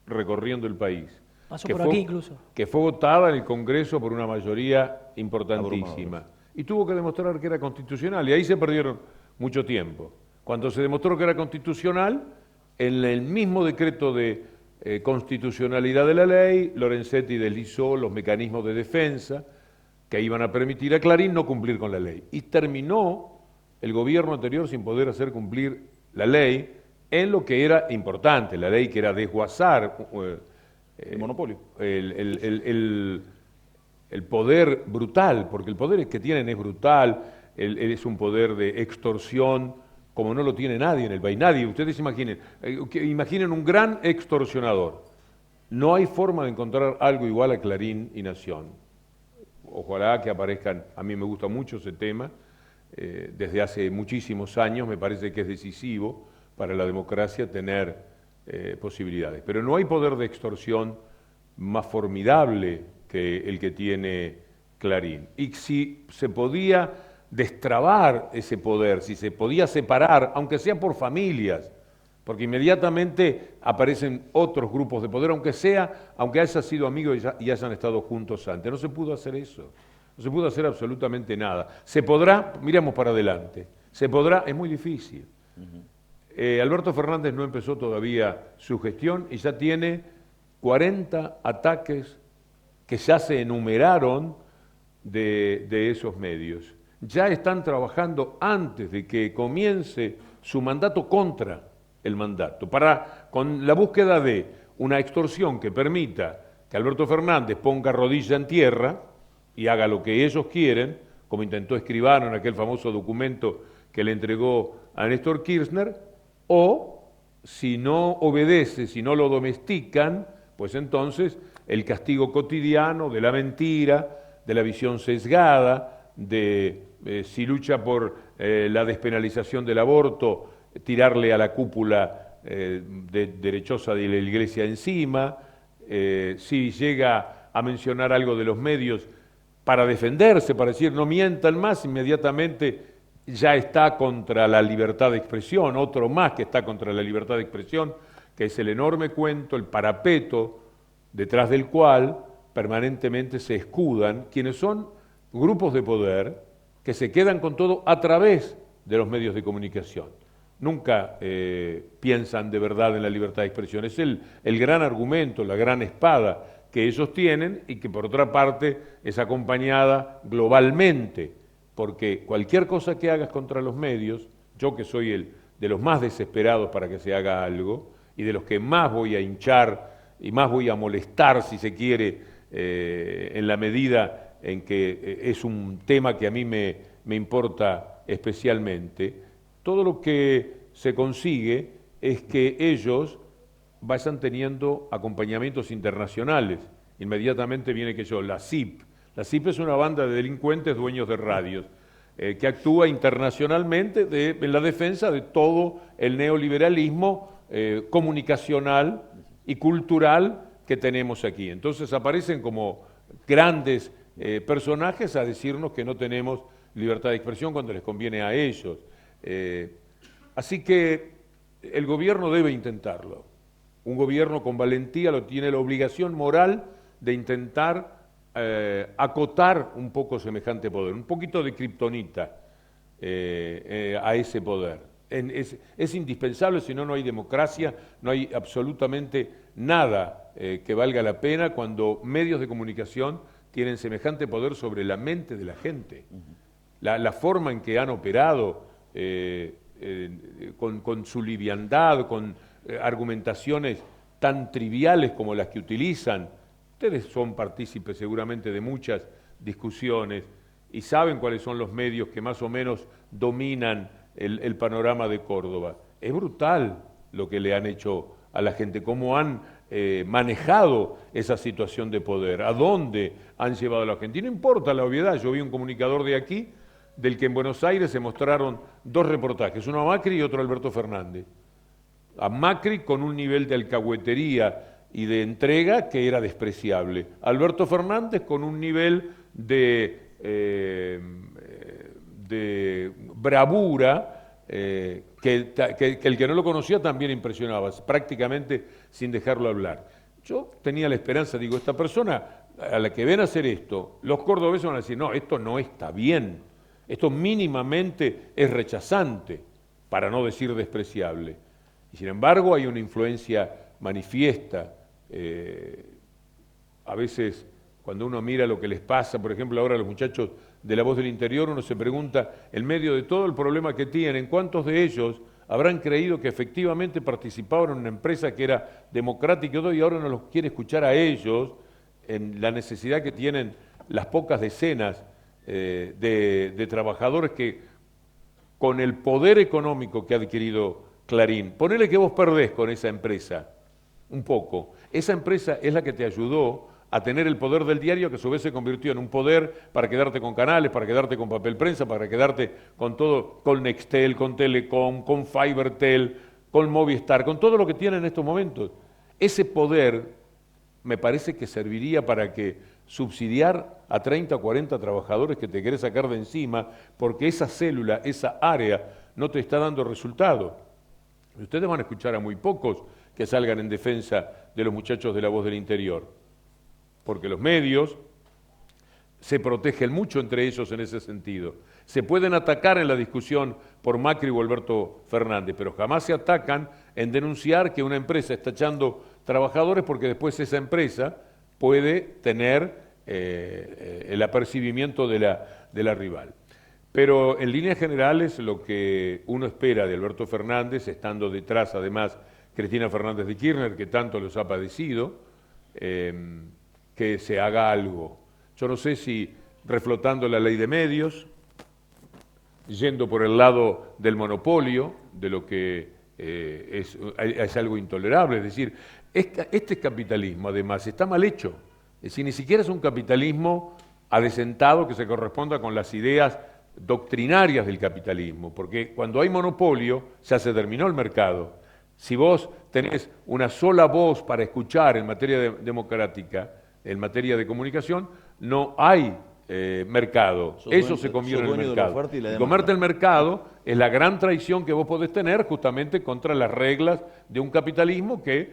recorriendo el país. Pasó por aquí incluso. Que fue votada en el Congreso por una mayoría importantísima. Abrumadora. Y tuvo que demostrar que era constitucional, y ahí se perdieron mucho tiempo. Cuando se demostró que era constitucional, en el mismo decreto de constitucionalidad de la ley, Lorenzetti deslizó los mecanismos de defensa que iban a permitir a Clarín no cumplir con la ley. Y terminó el gobierno anterior sin poder hacer cumplir la ley en lo que era importante, la ley que era desguazar El monopolio. el poder brutal, porque el poder que tienen es brutal, es un poder de extorsión como no lo tiene nadie en el país, nadie. Ustedes imaginen un gran extorsionador. No hay forma de encontrar algo igual a Clarín y Nación. Ojalá que aparezcan, a mí me gusta mucho ese tema, desde hace muchísimos años me parece que es decisivo para la democracia tener posibilidades. Pero no hay poder de extorsión más formidable que el que tiene Clarín. Y si se podía destrabar ese poder, si se podía separar, aunque sea por familias, porque inmediatamente aparecen otros grupos de poder, aunque hayan sido amigos y hayan estado juntos antes. No se pudo hacer eso, no se pudo hacer absolutamente nada. ¿Se podrá? Miremos para adelante. ¿Se podrá? Es muy difícil. Alberto Fernández no empezó todavía su gestión y ya tiene 40 ataques que ya se enumeraron de esos medios. Ya están trabajando antes de que comience su mandato contra el mandato, con la búsqueda de una extorsión que permita que Alberto Fernández ponga rodilla en tierra y haga lo que ellos quieren, como intentó Escribano en aquel famoso documento que le entregó a Néstor Kirchner, o si no obedece, si no lo domestican, pues entonces el castigo cotidiano de la mentira, de la visión sesgada, de si lucha por la despenalización del aborto, tirarle a la cúpula derechosa de la Iglesia encima, si llega a mencionar algo de los medios para defenderse, para decir no mientan más, inmediatamente ya está contra la libertad de expresión, otro más que está contra la libertad de expresión, que es el enorme cuento, el parapeto, detrás del cual permanentemente se escudan quienes son grupos de poder que se quedan con todo a través de los medios de comunicación. Nunca piensan de verdad en la libertad de expresión. Es el gran argumento, la gran espada que ellos tienen y que por otra parte es acompañada globalmente, porque cualquier cosa que hagas contra los medios, yo que soy de los más desesperados para que se haga algo y de los que más voy a hinchar y más voy a molestar, si se quiere, en la medida en que es un tema que a mí me importa especialmente, todo lo que se consigue es que ellos vayan teniendo acompañamientos internacionales. Inmediatamente viene la CIP. La CIP es una banda de delincuentes dueños de radios que actúa internacionalmente en la defensa de todo el neoliberalismo comunicacional y cultural que tenemos aquí. Entonces aparecen como grandes personajes a decirnos que no tenemos libertad de expresión cuando les conviene a ellos. Así que el gobierno debe intentarlo. Un gobierno con valentía tiene la obligación moral de intentar acotar un poco semejante poder, un poquito de kriptonita a ese poder. Es indispensable, si no, no hay democracia, no hay absolutamente nada que valga la pena cuando medios de comunicación tienen semejante poder sobre la mente de la gente. La forma en que han operado con su liviandad, con argumentaciones tan triviales como las que utilizan. Ustedes son partícipes seguramente de muchas discusiones y saben cuáles son los medios que más o menos dominan el panorama de Córdoba. Es brutal lo que le han hecho a la gente, cómo han manejado esa situación de poder, a dónde han llevado a la gente. Y no importa la obviedad, yo vi un comunicador de aquí, del que en Buenos Aires se mostraron dos reportajes, uno a Macri y otro a Alberto Fernández. A Macri con un nivel de alcahuetería y de entrega que era despreciable. Alberto Fernández con un nivel de bravura que el que no lo conocía también impresionaba, prácticamente sin dejarlo hablar. Yo tenía la esperanza, digo, esta persona a la que ven hacer esto, los cordobeses van a decir, no, esto no está bien, esto mínimamente es rechazante, para no decir despreciable. Y sin embargo hay una influencia manifiesta. A veces cuando uno mira lo que les pasa, por ejemplo ahora a los muchachos de La Voz del Interior, uno se pregunta, en medio de todo el problema que tienen, ¿cuántos de ellos habrán creído que efectivamente participaban en una empresa que era democrática y ahora no los quiere escuchar a ellos en la necesidad que tienen las pocas decenas de trabajadores que con el poder económico que ha adquirido Clarín, ponele que vos perdés con esa empresa, un poco. Esa empresa es la que te ayudó a tener el poder del diario, que a su vez se convirtió en un poder para quedarte con canales, para quedarte con papel prensa, para quedarte con todo, con Nextel, con Telecom, con Fibertel, con Movistar, con todo lo que tiene en estos momentos. Ese poder me parece que serviría para que subsidiar a 30 o 40 trabajadores que te querés sacar de encima, porque esa célula, esa área, no te está dando resultado. Ustedes van a escuchar a muy pocos que salgan en defensa de los muchachos de La Voz del Interior, porque los medios se protegen mucho entre ellos en ese sentido. Se pueden atacar en la discusión por Macri o Alberto Fernández, pero jamás se atacan en denunciar que una empresa está echando trabajadores porque después esa empresa puede tener el apercibimiento de la rival. Pero en líneas generales lo que uno espera de Alberto Fernández, estando detrás además Cristina Fernández de Kirchner, que tanto los ha padecido, que se haga algo. Yo no sé si reflotando la ley de medios, yendo por el lado del monopolio, de lo que es algo intolerable, es decir, este capitalismo además está mal hecho, es decir, ni siquiera es un capitalismo adesentado que se corresponda con las ideas doctrinarias del capitalismo, porque cuando hay monopolio ya se terminó el mercado. Si vos tenés una sola voz para escuchar en materia democrática, en materia de comunicación, no hay mercado. Eso se convierte en el mercado. Y comerte el mercado es la gran traición que vos podés tener justamente contra las reglas de un capitalismo que,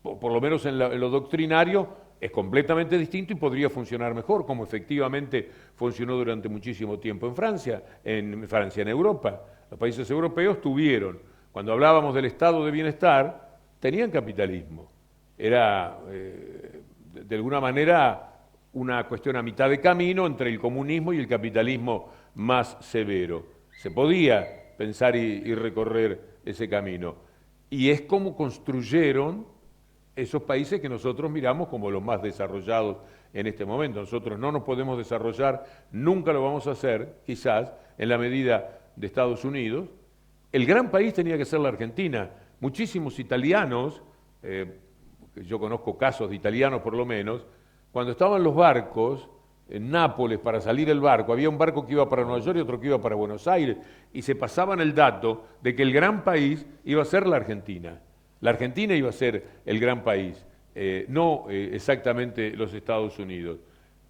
por lo menos en lo doctrinario, es completamente distinto y podría funcionar mejor, como efectivamente funcionó durante muchísimo tiempo en Francia, en Europa. Los países europeos tuvieron, cuando hablábamos del estado de bienestar, tenían capitalismo. Era, de alguna manera, una cuestión a mitad de camino entre el comunismo y el capitalismo más severo. Se podía pensar y recorrer ese camino. Y es como construyeron esos países que nosotros miramos como los más desarrollados en este momento. Nosotros no nos podemos desarrollar, nunca lo vamos a hacer, quizás, en la medida de Estados Unidos. El gran país tenía que ser la Argentina. Muchísimos italianos, yo conozco casos de italianos por lo menos, cuando estaban los barcos en Nápoles para salir el barco, había un barco que iba para Nueva York y otro que iba para Buenos Aires, y se pasaban el dato de que el gran país iba a ser la Argentina. La Argentina iba a ser el gran país, no exactamente los Estados Unidos.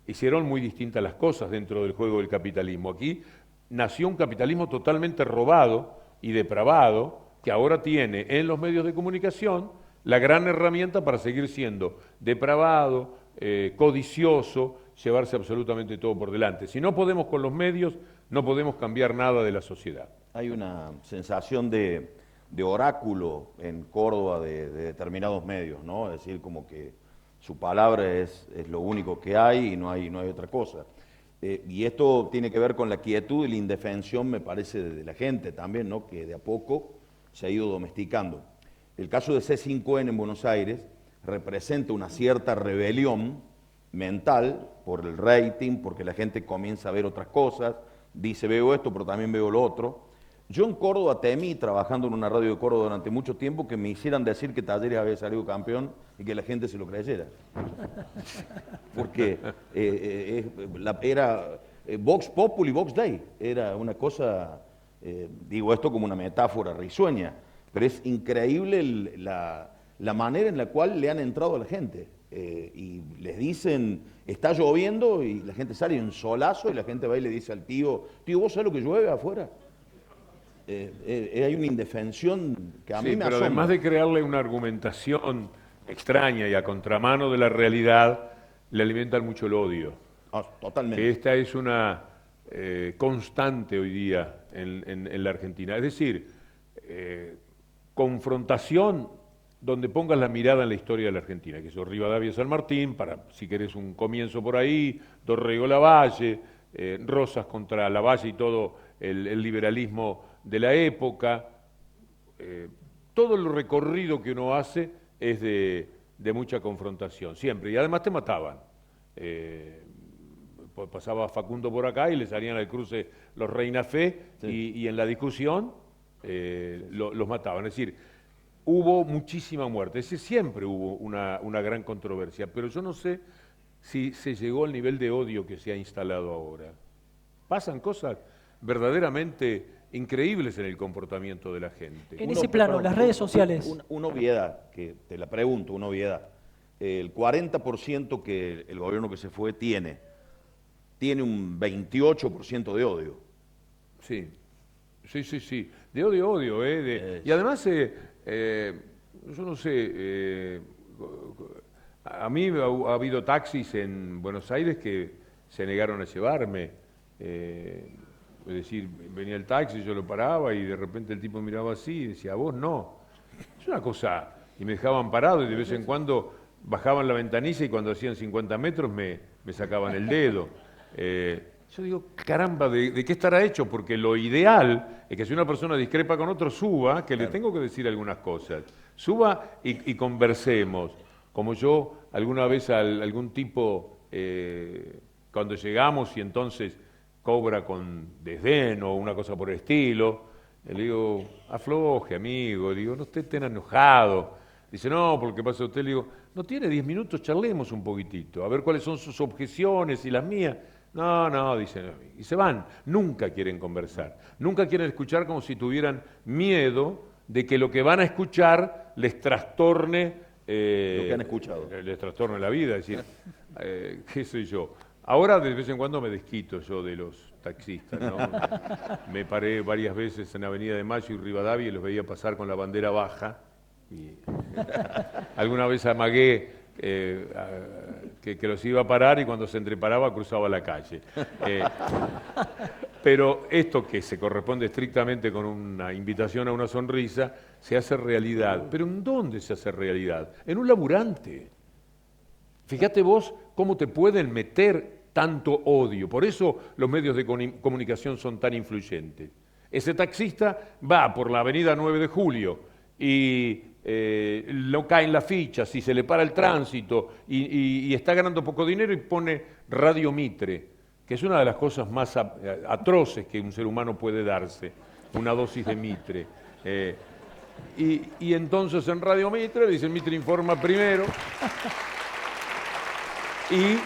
Hicieron muy distintas las cosas dentro del juego del capitalismo. Aquí nació un capitalismo totalmente robado y depravado, que ahora tiene en los medios de comunicación la gran herramienta para seguir siendo depravado, codicioso, llevarse absolutamente todo por delante. Si no podemos con los medios, no podemos cambiar nada de la sociedad. Hay una sensación de oráculo en Córdoba de determinados medios, ¿no? Es decir, como que su palabra es lo único que hay y no hay otra cosa. Y esto tiene que ver con la quietud y la indefensión, me parece, de la gente también, ¿no? Que de a poco se ha ido domesticando. El caso de C5N en Buenos Aires representa una cierta rebelión mental por el rating, porque la gente comienza a ver otras cosas, dice veo esto, pero también veo lo otro. Yo en Córdoba temí, trabajando en una radio de Córdoba durante mucho tiempo, que me hicieran decir que Talleres había salido campeón y que la gente se lo creyera. Porque era Vox Populi, Vox Dei, era una cosa, digo esto como una metáfora risueña, pero es increíble la manera en la cual le han entrado a la gente. Y les dicen, está lloviendo, y la gente sale en solazo, y la gente va y le dice al tío, ¿vos sabés lo que llueve afuera? Hay una indefensión que a mí me asombra. Pero además de crearle una argumentación extraña y a contramano de la realidad, le alimentan mucho el odio. Totalmente. Que esta es una constante hoy día en la Argentina. Es decir, confrontación donde pongas la mirada en la historia de la Argentina, que es Rivadavia San Martín, para, si querés un comienzo por ahí, Dorrego Lavalle, Rosas contra Lavalle y todo el liberalismo de la época. Todo el recorrido que uno hace es de mucha confrontación, siempre, y además te mataban. Pasaba Facundo por acá y le salían al cruce los Reina Fe, sí. y en la discusión los mataban. Es decir, hubo muchísima muerte. Es decir, siempre hubo una gran controversia, pero yo no sé si se llegó al nivel de odio que se ha instalado ahora. Pasan cosas verdaderamente increíbles en el comportamiento de la gente. En ese plano, las redes sociales. Una obviedad, que te la pregunto, una obviedad. El 40% que el gobierno que se fue tiene un 28% de odio. Sí. De odio. Y además, yo no sé, a mí ha habido taxis en Buenos Aires que se negaron a llevarme. Es decir, venía el taxi, yo lo paraba y de repente el tipo miraba así y decía, vos no. Es una cosa, y me dejaban parado y de vez en cuando bajaban la ventanilla y cuando hacían 50 metros me sacaban el dedo. Yo digo, caramba, ¿de qué estará hecho? Porque lo ideal es que si una persona discrepa con otro, suba, que le tengo que decir algunas cosas. Suba y conversemos. Como yo alguna vez algún tipo, cuando llegamos y entonces cobra con desdén o una cosa por el estilo, le digo, afloje, amigo, digo, no esté tan enojado. Dice, no, porque pasa usted, le digo, no tiene 10 minutos, charlemos un poquitito, a ver cuáles son sus objeciones y las mías. No, dicen, y se van, nunca quieren conversar, nunca quieren escuchar, como si tuvieran miedo de que lo que van a escuchar les trastorne lo que han escuchado. Les trastorne la vida, es decir, qué sé yo. Ahora de vez en cuando me desquito yo de los taxistas, ¿no? Me paré varias veces en Avenida de Mayo y Rivadavia y los veía pasar con la bandera baja. Y alguna vez amagué que los iba a parar y cuando se entreparaba cruzaba la calle. Pero esto que se corresponde estrictamente con una invitación a una sonrisa, se hace realidad. ¿Pero en dónde se hace realidad? En un laburante. Fíjate vos cómo te pueden meter tanto odio. Por eso los medios de comunicación son tan influyentes. Ese taxista va por la avenida 9 de Julio y no caen las fichas y se le para el tránsito y está ganando poco dinero y pone Radio Mitre, que es una de las cosas más atroces que un ser humano puede darse, una dosis de Mitre. Y entonces en Radio Mitre, dicen Mitre informa primero, y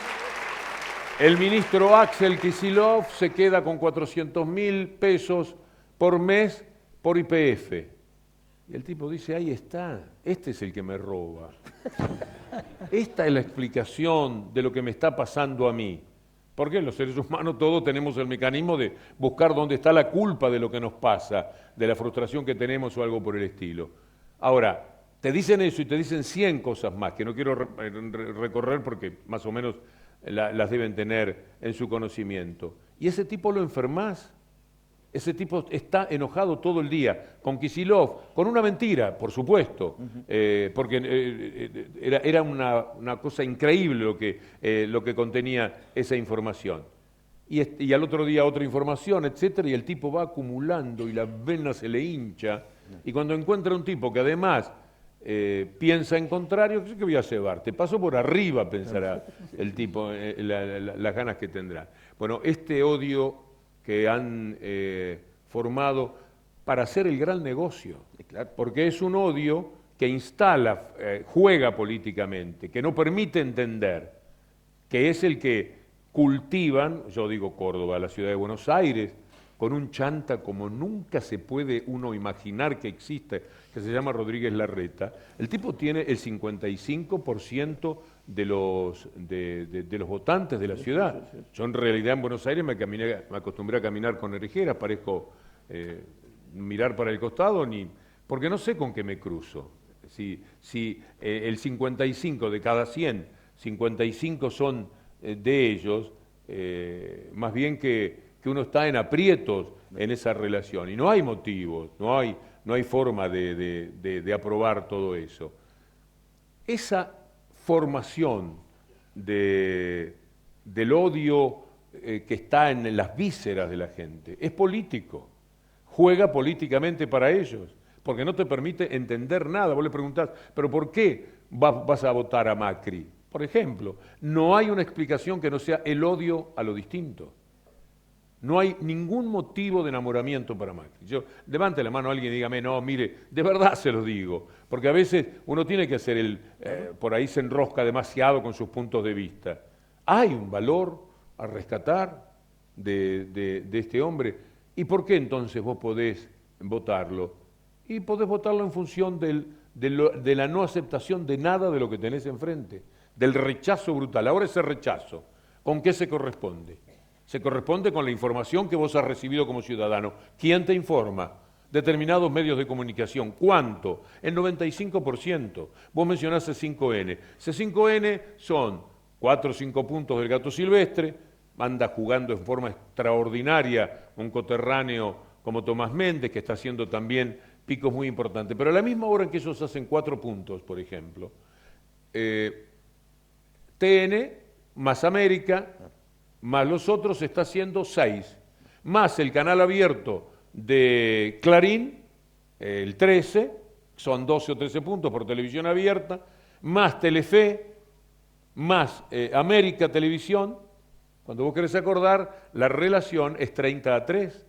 el ministro Axel Kicillof se queda con 400.000 pesos por mes por YPF. Y el tipo dice, ahí está, este es el que me roba. Esta es la explicación de lo que me está pasando a mí. Porque los seres humanos todos tenemos el mecanismo de buscar dónde está la culpa de lo que nos pasa, de la frustración que tenemos o algo por el estilo. Ahora, te dicen eso y te dicen 100 cosas más, que no quiero recorrer porque más o menos las deben tener en su conocimiento. Y ese tipo lo enfermás. Ese tipo está enojado todo el día, con Kicillof, con una mentira, por supuesto, porque era una cosa increíble lo que contenía esa información. Y al otro día otra información, etcétera, y el tipo va acumulando y la vena se le hincha. Y cuando encuentra un tipo que además piensa en contrario, ¿qué voy a llevar? Te paso por arriba, pensará el tipo, las ganas que tendrá. Bueno, este odio que han formado para hacer el gran negocio, porque es un odio que instala, juega políticamente, que no permite entender, que es el que cultivan, yo digo Córdoba, la ciudad de Buenos Aires, con un chanta como nunca se puede uno imaginar que existe, que se llama Rodríguez Larreta. El tipo tiene el 55% de los votantes de la ciudad. Yo en realidad en Buenos Aires me acostumbré a caminar con orejeras, parezco mirar para el costado, porque no sé con qué me cruzo. Si el 55 de cada 100, 55 son de ellos, más bien que uno está en aprietos en esa relación. Y no hay motivos, no hay forma de aprobar todo eso. Esa formación del odio que está en las vísceras de la gente es político, juega políticamente para ellos, porque no te permite entender nada. Vos le preguntás, ¿pero por qué vas a votar a Macri? Por ejemplo, no hay una explicación que no sea el odio a lo distinto. No hay ningún motivo de enamoramiento para Macri. Levante la mano a alguien y dígame, no, mire, de verdad se lo digo, porque a veces uno tiene que hacer por ahí se enrosca demasiado con sus puntos de vista. Hay un valor a rescatar de este hombre. ¿Y por qué entonces vos podés votarlo? Y podés votarlo en función de la no aceptación de nada de lo que tenés enfrente, del rechazo brutal. Ahora ese rechazo, ¿con qué se corresponde? Se corresponde con la información que vos has recibido como ciudadano. ¿Quién te informa? Determinados medios de comunicación. ¿Cuánto? El 95%. Vos mencionás C5N. C5N son 4 o 5 puntos del gato silvestre, anda jugando en forma extraordinaria un coterráneo como Tomás Méndez, que está haciendo también picos muy importantes. Pero a la misma hora en que ellos hacen 4 puntos, por ejemplo, TN más América más los otros está haciendo 6, más el canal abierto de Clarín, el 13, son 12 o 13 puntos por televisión abierta, más Telefe, más América Televisión. Cuando vos querés acordar, la relación es 30-3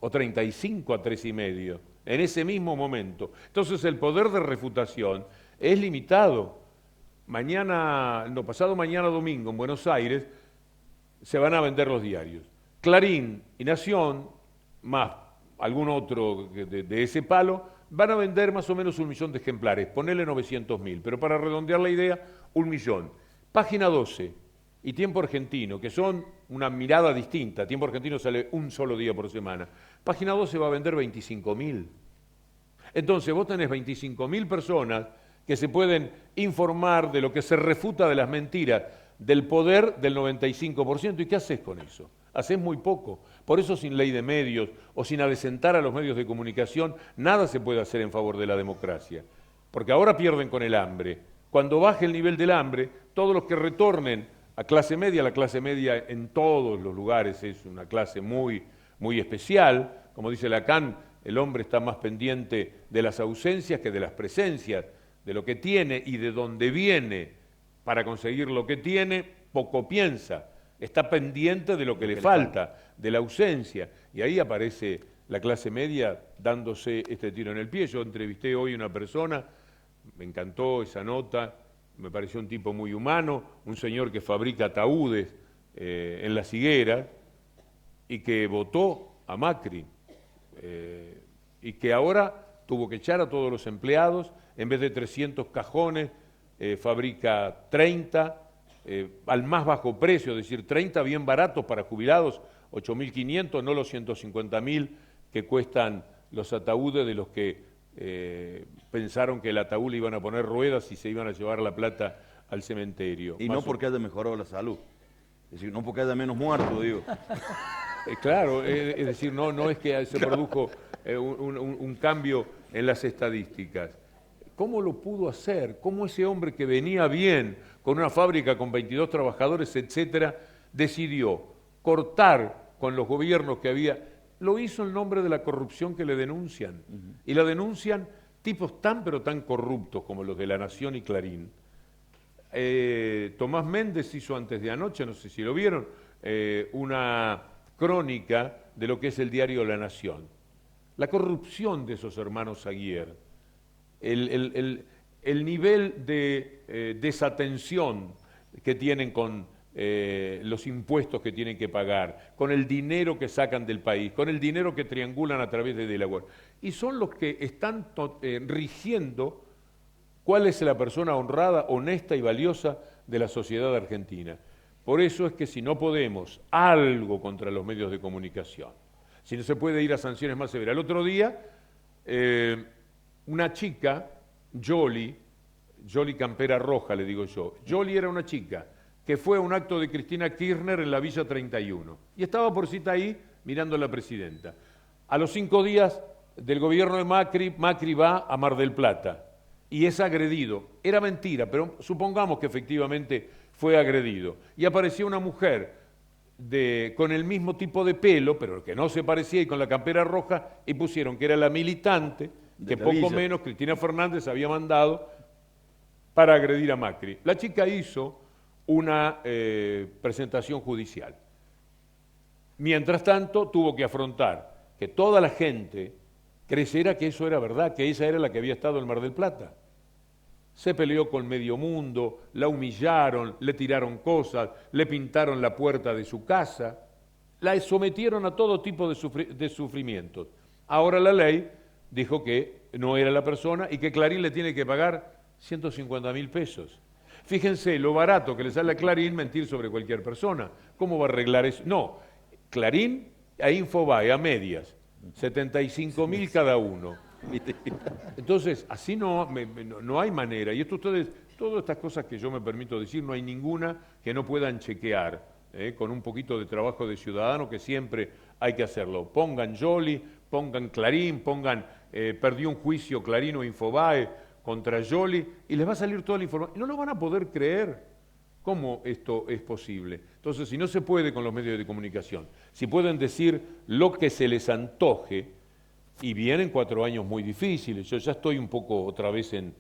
o 35-3,5, en ese mismo momento. Entonces el poder de refutación es limitado. Pasado mañana domingo en Buenos Aires, se van a vender los diarios. Clarín y Nación, más algún otro de ese palo, van a vender más o menos 1 millón de ejemplares, ponele 900.000, pero para redondear la idea, 1 millón. Página 12 y Tiempo Argentino, que son una mirada distinta, Tiempo Argentino sale un solo día por semana, Página 12 va a vender 25.000. Entonces vos tenés 25.000 personas que se pueden informar de lo que se refuta de las mentiras, del poder del 95%. ¿Y qué haces con eso? Haces muy poco. Por eso sin ley de medios o sin adecentar a los medios de comunicación, nada se puede hacer en favor de la democracia. Porque ahora pierden con el hambre. Cuando baje el nivel del hambre, todos los que retornen a clase media, la clase media en todos los lugares es una clase muy, muy especial. Como dice Lacan, el hombre está más pendiente de las ausencias que de las presencias, de lo que tiene y de dónde viene. Para conseguir lo que tiene, poco piensa, está pendiente de lo que le falta, de la ausencia. Y ahí aparece la clase media dándose este tiro en el pie. Yo entrevisté hoy a una persona, me encantó esa nota, me pareció un tipo muy humano, un señor que fabrica ataúdes en Las Higueras y que votó a Macri y que ahora tuvo que echar a todos los empleados, en vez de 300 cajones, fabrica 30 al más bajo precio, es decir, 30 bien baratos para jubilados, 8.500, no los 150.000 que cuestan los ataúdes de los que pensaron que el ataúd le iban a poner ruedas y se iban a llevar la plata al cementerio. Y no porque haya mejorado la salud, es decir, no porque haya menos muertos, digo. Claro, es decir, no es que se produjo un cambio en las estadísticas. ¿Cómo lo pudo hacer? ¿Cómo ese hombre que venía bien, con una fábrica con 22 trabajadores, etcétera, decidió cortar con los gobiernos que había? Lo hizo en nombre de la corrupción que le denuncian. Y la denuncian tipos tan pero tan corruptos como los de La Nación y Clarín. Tomás Méndez hizo antes de anoche, no sé si lo vieron, una crónica de lo que es el diario La Nación. La corrupción de esos hermanos Aguirre, el nivel de desatención que tienen con los impuestos que tienen que pagar, con el dinero que sacan del país, con el dinero que triangulan a través de Delaware. Y son los que están rigiendo cuál es la persona honrada, honesta y valiosa de la sociedad argentina. Por eso es que si no podemos algo contra los medios de comunicación, si no se puede ir a sanciones más severas. El otro día, una chica, Yoli Campera Roja, le digo yo, Yoli era una chica que fue a un acto de Cristina Kirchner en la Villa 31 y estaba por cita ahí mirando a la presidenta. A los 5 días del gobierno de Macri, Macri va a Mar del Plata y es agredido. Era mentira, pero supongamos que efectivamente fue agredido. Y apareció una mujer con el mismo tipo de pelo, pero que no se parecía, y con la campera roja, y pusieron que era la militante que poco menos Cristina Fernández había mandado para agredir a Macri. La chica hizo una presentación judicial. Mientras tanto, tuvo que afrontar que toda la gente creyera que eso era verdad, que ella era la que había estado en Mar del Plata. Se peleó con medio mundo, la humillaron, le tiraron cosas, le pintaron la puerta de su casa, la sometieron a todo tipo de sufrimientos. Ahora la ley dijo que no era la persona y que Clarín le tiene que pagar 150.000 pesos. Fíjense lo barato que le sale a Clarín mentir sobre cualquier persona. ¿Cómo va a arreglar eso? No, Clarín a Infobae, a medias, 75.000 cada uno. Entonces, así no hay manera. Y esto ustedes, todas estas cosas que yo me permito decir, no hay ninguna que no puedan chequear, con un poquito de trabajo de ciudadano que siempre hay que hacerlo. Pongan Yoli, pongan Clarín, perdió un juicio Clarín o Infobae contra Yoli y les va a salir toda la información. No lo van a poder creer. ¿Cómo esto es posible? Entonces, si no se puede con los medios de comunicación, si pueden decir lo que se les antoje, y vienen 4 años muy difíciles. Yo ya estoy un poco otra vez en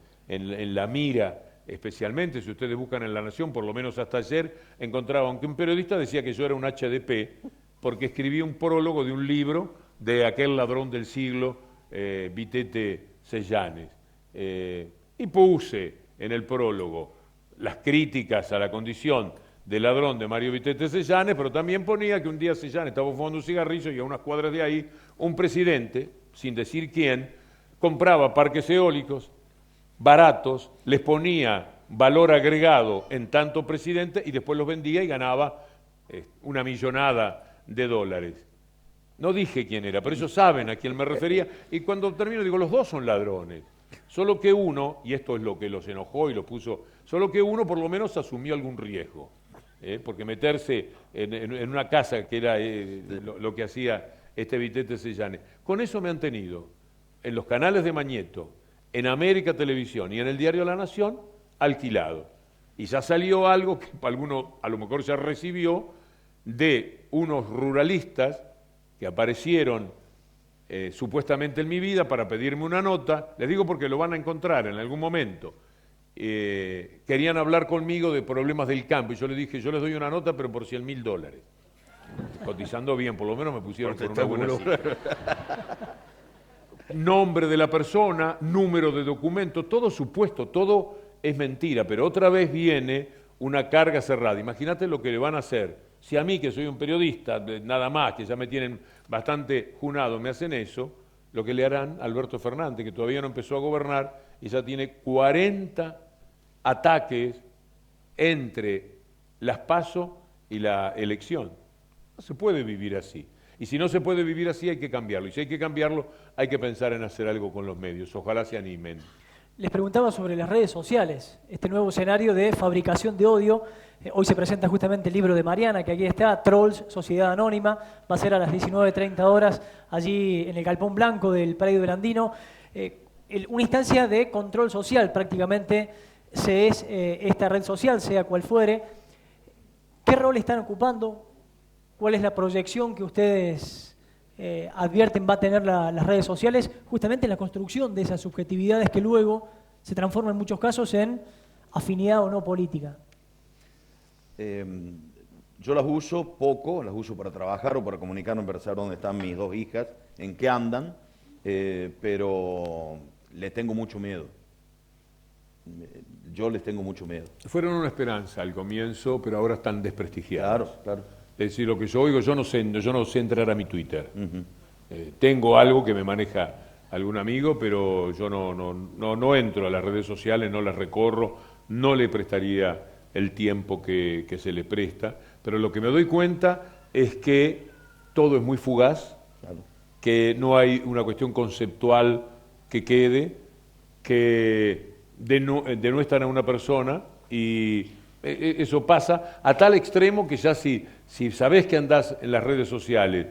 la mira, especialmente si ustedes buscan en La Nación, por lo menos hasta ayer, encontraban que un periodista decía que yo era un HDP porque escribí un prólogo de un libro de aquel ladrón del siglo, Vitete Seyanes. Y puse en el prólogo las críticas a la condición del ladrón de Mario Vitete Seyanes, pero también ponía que un día Seyanes estaba fumando un cigarrillo y a unas cuadras de ahí un presidente, sin decir quién, compraba parques eólicos baratos, les ponía valor agregado en tanto presidente y después los vendía y ganaba una millonada de dólares. No dije quién era, pero ellos saben a quién me refería, y cuando termino digo, los dos son ladrones, solo que uno, y esto es lo que los enojó y los puso, solo que uno por lo menos asumió algún riesgo, porque meterse en una casa que era lo que hacía este Vitete Seyanes. Con eso me han tenido en los canales de Mañeto, en América Televisión y en el diario La Nación, alquilado. Y ya salió algo que alguno a lo mejor ya recibió de unos ruralistas que aparecieron supuestamente en mi vida para pedirme una nota. Les digo porque lo van a encontrar en algún momento. Querían hablar conmigo de problemas del campo y yo les dije, yo les doy una nota pero por $100.000. Cotizando bien, por lo menos me pusieron por una buena cifra. Nombre de la persona, número de documento, todo supuesto, todo es mentira, pero otra vez viene una carga cerrada. Imagínate lo que le van a hacer. Si a mí, que soy un periodista, nada más, que ya me tienen bastante junado, me hacen eso, lo que le harán a Alberto Fernández, que todavía no empezó a gobernar y ya tiene 40 ataques entre las PASO y la elección. No se puede vivir así. Y si no se puede vivir así, hay que cambiarlo. Y si hay que cambiarlo, hay que pensar en hacer algo con los medios. Ojalá se animen. Les preguntaba sobre las redes sociales, este nuevo escenario de fabricación de odio. Hoy se presenta justamente el libro de Mariana, que aquí está, Trolls, Sociedad Anónima. Va a ser a las 19:30 horas, allí en el Galpón Blanco del Predio del Andino. Una instancia de control social, prácticamente, se es esta red social, sea cual fuere. ¿Qué rol están ocupando? ¿Cuál es la proyección que ustedes advierten va a tener las redes sociales justamente en la construcción de esas subjetividades que luego se transforman en muchos casos en afinidad o no política? Yo las uso poco, las uso para trabajar o para comunicarme, para saber dónde están mis dos hijas, en qué andan, pero les tengo mucho miedo. Yo les tengo mucho miedo. Fueron una esperanza al comienzo, pero ahora están desprestigiados. Claro, claro. Es decir, lo que yo oigo, yo no sé entrar a mi Twitter. Tengo algo que me maneja algún amigo, pero yo no entro a las redes sociales, no las recorro, no le prestaría el tiempo que se le presta. Pero lo que me doy cuenta es que todo es muy fugaz, Claro. que no hay una cuestión conceptual que quede, que denuestran a una persona y eso pasa a tal extremo que ya si sabés que andás en las redes sociales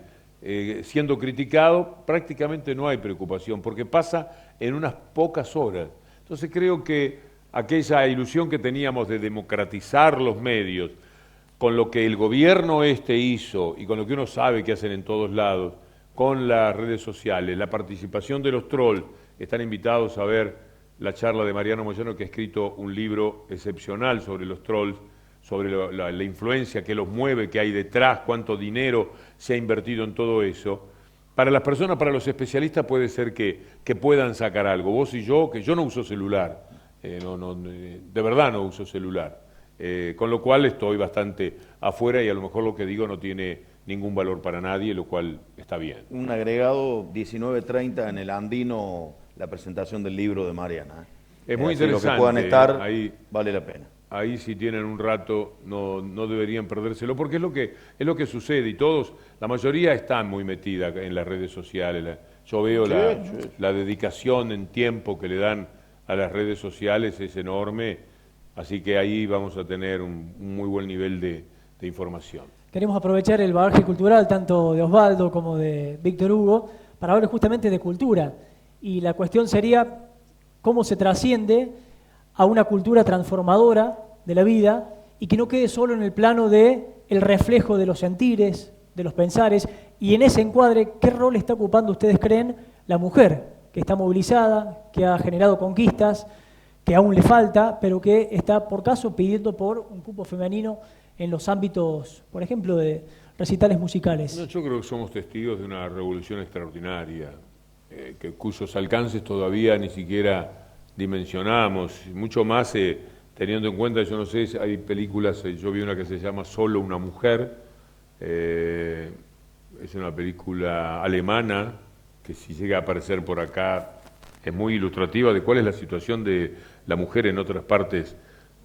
siendo criticado, prácticamente no hay preocupación, porque pasa en unas pocas horas. Entonces creo que aquella ilusión que teníamos de democratizar los medios, con lo que el gobierno hizo y con lo que uno sabe que hacen en todos lados, con las redes sociales, la participación de los trolls, están invitados a ver la charla de Mariano Moyano, que ha escrito un libro excepcional sobre los trolls, sobre la influencia que los mueve, que hay detrás, cuánto dinero se ha invertido en todo eso. Para las personas, para los especialistas puede ser que puedan sacar algo. Vos y yo, que yo no uso celular, de verdad no uso celular, con lo cual estoy bastante afuera y a lo mejor lo que digo no tiene ningún valor para nadie, lo cual está bien. Un agregado, 19:30 en el Andino, la presentación del libro de Mariana. Es muy Así interesante. Los que puedan estar, ahí vale la pena. Ahí si tienen un rato no deberían perdérselo, porque es lo que sucede y todos, la mayoría están muy metida en las redes sociales. Yo veo la dedicación en tiempo que le dan a las redes sociales es enorme, así que ahí vamos a tener un muy buen nivel de información. Queremos aprovechar el bagaje cultural tanto de Osvaldo como de Víctor Hugo para hablar justamente de cultura. Y la cuestión sería cómo se trasciende a una cultura transformadora de la vida y que no quede solo en el plano de el reflejo de los sentires, de los pensares, y en ese encuadre, ¿qué rol está ocupando, ustedes creen, la mujer, que está movilizada, que ha generado conquistas, que aún le falta, pero que está por caso pidiendo por un cupo femenino en los ámbitos, por ejemplo, de recitales musicales? No, yo creo que somos testigos de una revolución extraordinaria, cuyos alcances todavía ni siquiera dimensionamos, mucho más teniendo en cuenta, yo no sé, hay películas, yo vi una que se llama Solo una mujer, es una película alemana que si llega a aparecer por acá es muy ilustrativa de cuál es la situación de la mujer en otras partes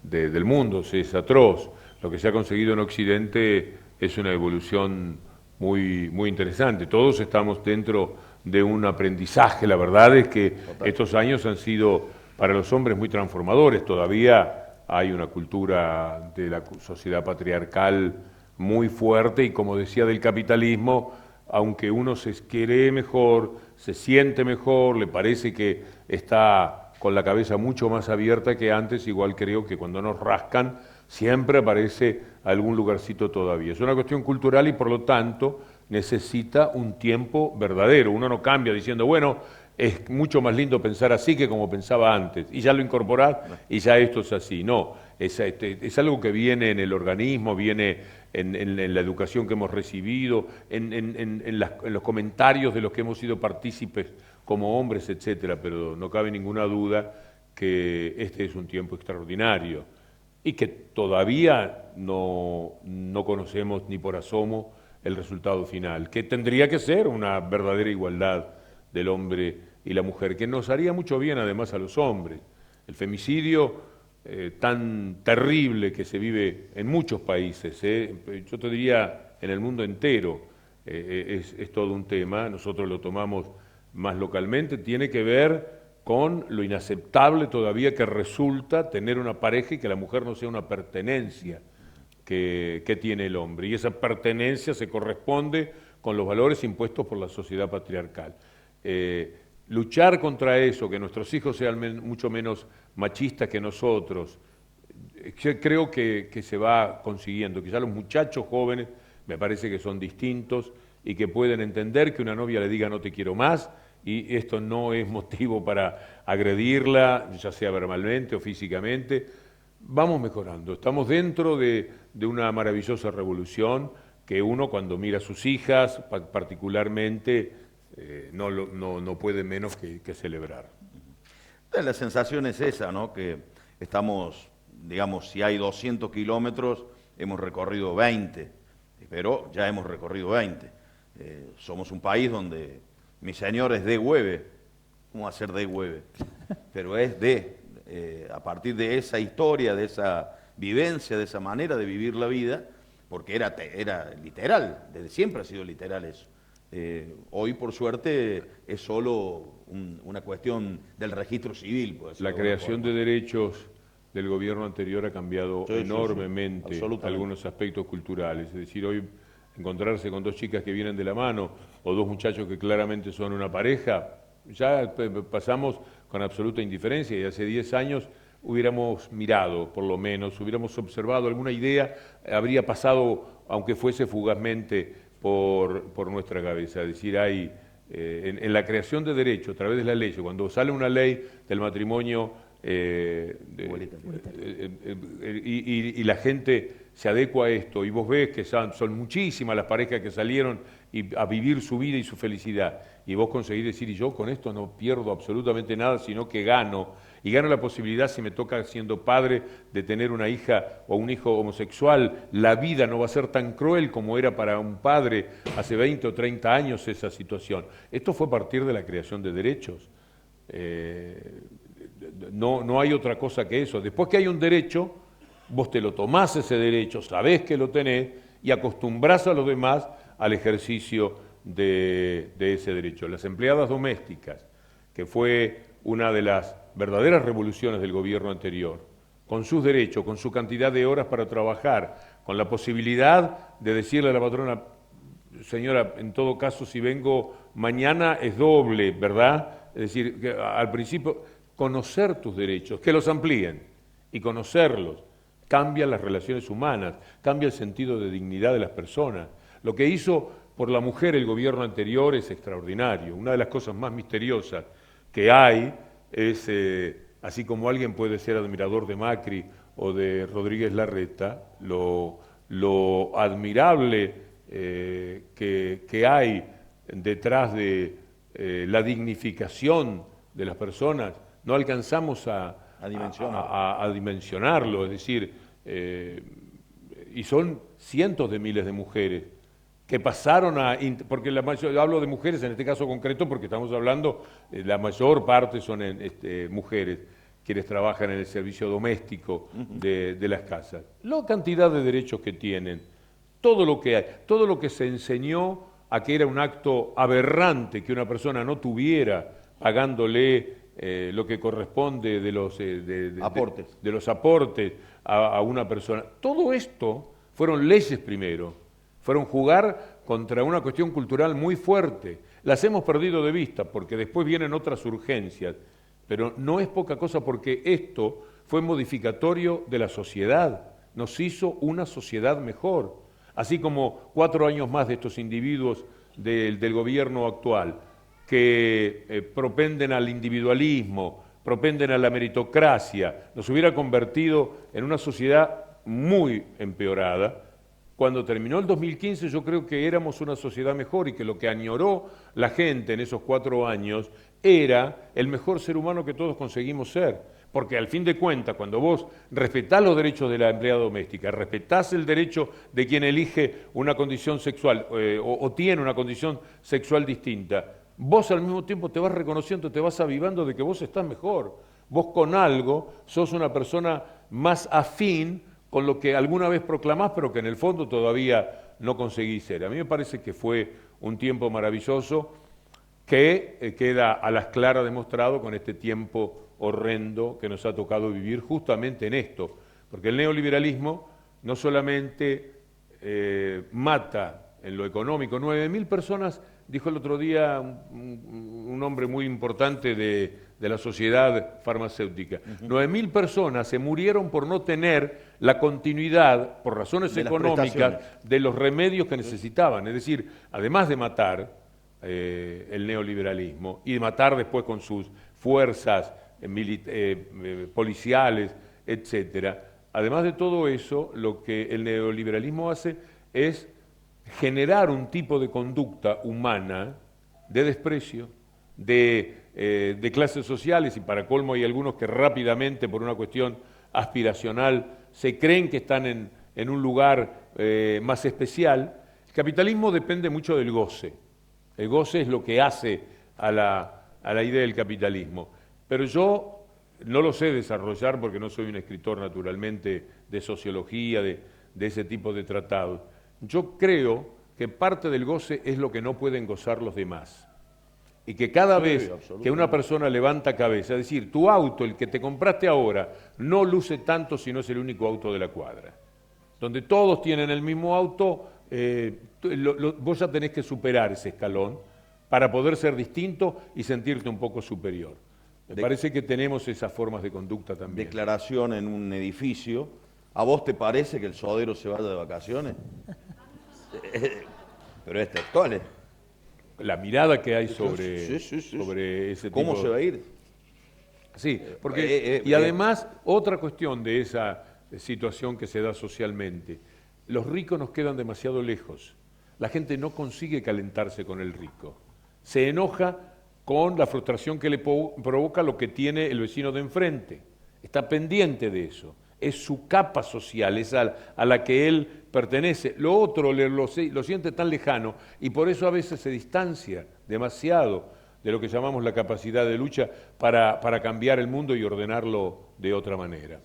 del mundo, es atroz. Lo que se ha conseguido en Occidente es una evolución muy, muy interesante. Todos estamos dentro de un aprendizaje. La verdad es que estos años han sido para los hombres muy transformadores. Todavía hay una cultura de la sociedad patriarcal muy fuerte y, como decía, del capitalismo, aunque uno se quiere mejor, se siente mejor, le parece que está con la cabeza mucho más abierta que antes, igual creo que cuando nos rascan siempre aparece algún lugarcito todavía. Es una cuestión cultural y por lo tanto necesita un tiempo verdadero. Uno no cambia diciendo, bueno, es mucho más lindo pensar así que como pensaba antes, y ya lo incorporás y ya esto es así. No, es algo que viene en el organismo, viene en la educación que hemos recibido, en los comentarios de los que hemos sido partícipes como hombres, etcétera, pero no cabe ninguna duda que este es un tiempo extraordinario y que todavía no conocemos ni por asomo el resultado final, que tendría que ser una verdadera igualdad del hombre y la mujer, que nos haría mucho bien además a los hombres. El femicidio tan terrible que se vive en muchos países, yo te diría en el mundo entero, es todo un tema, nosotros lo tomamos más localmente, tiene que ver con lo inaceptable todavía que resulta tener una pareja y que la mujer no sea una pertenencia que tiene el hombre, y esa pertenencia se corresponde con los valores impuestos por la sociedad patriarcal. Luchar contra eso, que nuestros hijos sean mucho menos machistas que nosotros, creo que se va consiguiendo. Quizá los muchachos jóvenes me parece que son distintos y que pueden entender que una novia le diga no te quiero más, y esto no es motivo para agredirla, ya sea verbalmente o físicamente. Vamos mejorando, estamos dentro de una maravillosa revolución que uno cuando mira a sus hijas particularmente no puede menos que celebrar. La sensación es esa, ¿no? Que estamos, digamos, si hay 200 kilómetros, hemos recorrido 20, pero ya hemos recorrido 20. Somos un país donde mi señor es de Hueve, ¿cómo va a ser de Hueve? Pero es a partir de esa historia, de esa vivencia, de esa manera de vivir la vida, porque era literal, desde siempre ha sido literal eso. Hoy, por suerte, es solo una cuestión del registro civil. La creación de derechos del gobierno anterior ha cambiado enormemente algunos aspectos culturales. Es decir, hoy encontrarse con dos chicas que vienen de la mano o dos muchachos que claramente son una pareja, ya pasamos con absoluta indiferencia, y hace 10 años hubiéramos mirado, por lo menos, hubiéramos observado alguna idea, habría pasado, aunque fuese fugazmente, por nuestra cabeza. Es decir, hay en la creación de derechos a través de la ley, cuando sale una ley del matrimonio y la gente se adecua a esto, y vos ves que son muchísimas las parejas que salieron a vivir su vida y su felicidad, y vos conseguís decir, y yo con esto no pierdo absolutamente nada, sino que gano, y gano la posibilidad, si me toca siendo padre, de tener una hija o un hijo homosexual. La vida no va a ser tan cruel como era para un padre hace 20 o 30 años esa situación. Esto fue a partir de la creación de derechos. No hay otra cosa que eso. Después que hay un derecho, vos te lo tomás ese derecho, sabés que lo tenés y acostumbrás a los demás al ejercicio de ese derecho. Las empleadas domésticas, que fue una de las verdaderas revoluciones del gobierno anterior, con sus derechos, con su cantidad de horas para trabajar, con la posibilidad de decirle a la patrona, señora, en todo caso, si vengo mañana es doble, ¿verdad? Es decir, que al principio, conocer tus derechos, que los amplíen, y conocerlos cambia las relaciones humanas, cambia el sentido de dignidad de las personas. Lo que hizo por la mujer el gobierno anterior es extraordinario. Una de las cosas más misteriosas que hay es, así como alguien puede ser admirador de Macri o de Rodríguez Larreta, lo admirable que hay detrás de la dignificación de las personas, no alcanzamos a dimensionarlo, es decir, y son cientos de miles de mujeres que pasaron porque yo hablo de mujeres en este caso concreto porque estamos hablando, la mayor parte son mujeres quienes trabajan en el servicio doméstico de las casas. La cantidad de derechos que tienen, todo lo que hay, todo lo que se enseñó a que era un acto aberrante que una persona no tuviera pagándole lo que corresponde de los aportes a una persona. Todo esto fueron leyes primero. Fueron jugar contra una cuestión cultural muy fuerte. Las hemos perdido de vista porque después vienen otras urgencias, pero no es poca cosa porque esto fue modificatorio de la sociedad, nos hizo una sociedad mejor. Así como 4 años más de estos individuos del gobierno actual que propenden al individualismo, propenden a la meritocracia, nos hubiera convertido en una sociedad muy empeorada. Cuando terminó el 2015 yo creo que éramos una sociedad mejor y que lo que añoró la gente en esos 4 años era el mejor ser humano que todos conseguimos ser. Porque al fin de cuentas, cuando vos respetás los derechos de la empleada doméstica, respetás el derecho de quien elige una condición sexual o tiene una condición sexual distinta, vos al mismo tiempo te vas reconociendo, te vas avivando de que vos estás mejor. Vos con algo sos una persona más afín con lo que alguna vez proclamás, pero que en el fondo todavía no conseguís ser. A mí me parece que fue un tiempo maravilloso que queda a las claras demostrado con este tiempo horrendo que nos ha tocado vivir justamente en esto, porque el neoliberalismo no solamente mata en lo económico, 9.000 personas, dijo el otro día un hombre muy importante de la sociedad farmacéutica, 9.000 personas se murieron por no tener la continuidad, por razones económicas, de los remedios que necesitaban. Es decir, además de matar el neoliberalismo y de matar después con sus fuerzas policiales, etcétera, además de todo eso, lo que el neoliberalismo hace es generar un tipo de conducta humana de desprecio, de clases sociales, y para colmo hay algunos que rápidamente, por una cuestión aspiracional, se creen que están en un lugar más especial. El capitalismo depende mucho del goce. El goce es lo que hace a la idea del capitalismo. Pero yo no lo sé desarrollar porque no soy un escritor naturalmente de sociología, de ese tipo de tratados. Yo creo que parte del goce es lo que no pueden gozar los demás. Y que cada vez que una persona levanta cabeza, es decir, tu auto, el que te compraste ahora, no luce tanto si no es el único auto de la cuadra. Donde todos tienen el mismo auto, vos ya tenés que superar ese escalón para poder ser distinto y sentirte un poco superior. Me parece que tenemos esas formas de conducta también. Declaración en un edificio. ¿A vos te parece que el sodero se vaya de vacaciones? Pero es textual. La mirada que hay sobre ese tipo. ¿Cómo se va a ir? Sí, porque y además otra cuestión de esa situación que se da socialmente, los ricos nos quedan demasiado lejos. La gente no consigue calentarse con el rico. Se enoja con la frustración que le provoca lo que tiene el vecino de enfrente. Está pendiente de eso. Es su capa social, es a la que él pertenece. Lo otro lo siente tan lejano y por eso a veces se distancia demasiado de lo que llamamos la capacidad de lucha para cambiar el mundo y ordenarlo de otra manera.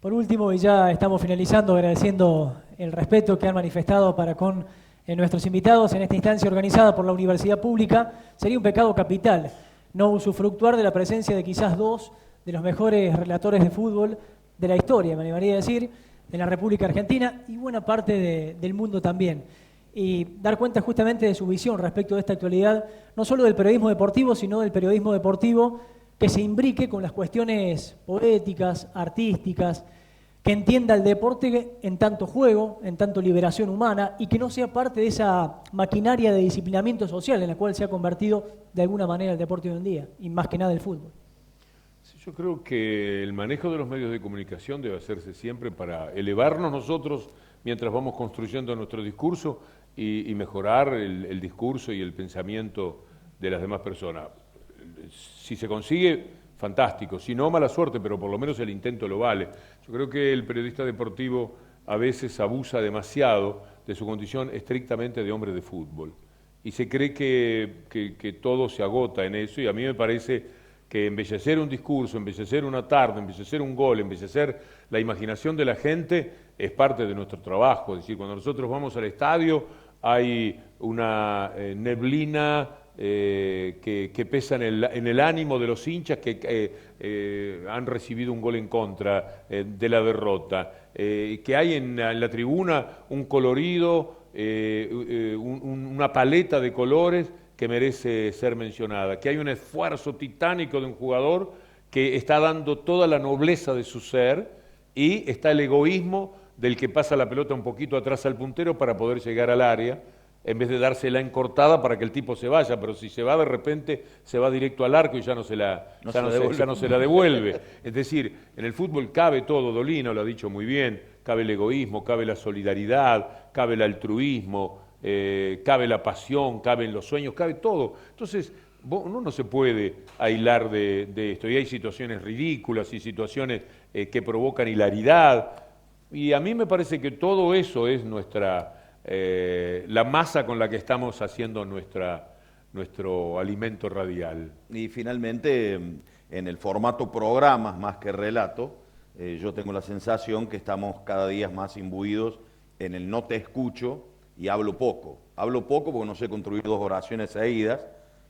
Por último, y ya estamos finalizando, agradeciendo el respeto que han manifestado para con nuestros invitados en esta instancia organizada por la Universidad Pública, sería un pecado capital no usufructuar de la presencia de quizás dos de los mejores relatores de fútbol de la historia, me animaría a decir, en la República Argentina y buena parte del mundo también. Y dar cuenta justamente de su visión respecto de esta actualidad, no solo del periodismo deportivo, sino del periodismo deportivo que se imbrique con las cuestiones poéticas, artísticas, que entienda el deporte en tanto juego, en tanto liberación humana y que no sea parte de esa maquinaria de disciplinamiento social en la cual se ha convertido de alguna manera el deporte hoy en día y más que nada el fútbol. Sí, yo creo que el manejo de los medios de comunicación debe hacerse siempre para elevarnos nosotros mientras vamos construyendo nuestro discurso y mejorar el discurso y el pensamiento de las demás personas. Si se consigue, fantástico, si no, mala suerte, pero por lo menos el intento lo vale. Yo creo que el periodista deportivo a veces abusa demasiado de su condición estrictamente de hombre de fútbol y se cree que todo se agota en eso, y a mí me parece que embellecer un discurso, embellecer una tarde, embellecer un gol, embellecer la imaginación de la gente es parte de nuestro trabajo. Es decir, cuando nosotros vamos al estadio hay una neblina que pesa en el ánimo de los hinchas que han recibido un gol en contra de la derrota, que hay en la tribuna un colorido, una paleta de colores que merece ser mencionada, que hay un esfuerzo titánico de un jugador que está dando toda la nobleza de su ser, y está el egoísmo del que pasa la pelota un poquito atrás al puntero para poder llegar al área, en vez de dársela en cortada para que el tipo se vaya, pero si se va de repente se va directo al arco y ya no se la devuelve. Es decir, en el fútbol cabe todo, Dolina lo ha dicho muy bien, cabe el egoísmo, cabe la solidaridad, cabe el altruismo, cabe la pasión, caben los sueños, cabe todo. Entonces, uno no se puede aislar de esto, y hay situaciones ridículas y situaciones que provocan hilaridad, y a mí me parece que todo eso es la masa con la que estamos haciendo nuestro alimento radial. Y finalmente, en el formato programas más que relato, yo tengo la sensación que estamos cada día más imbuidos en el no te escucho y hablo poco. Hablo poco porque no sé construir 2 oraciones seguidas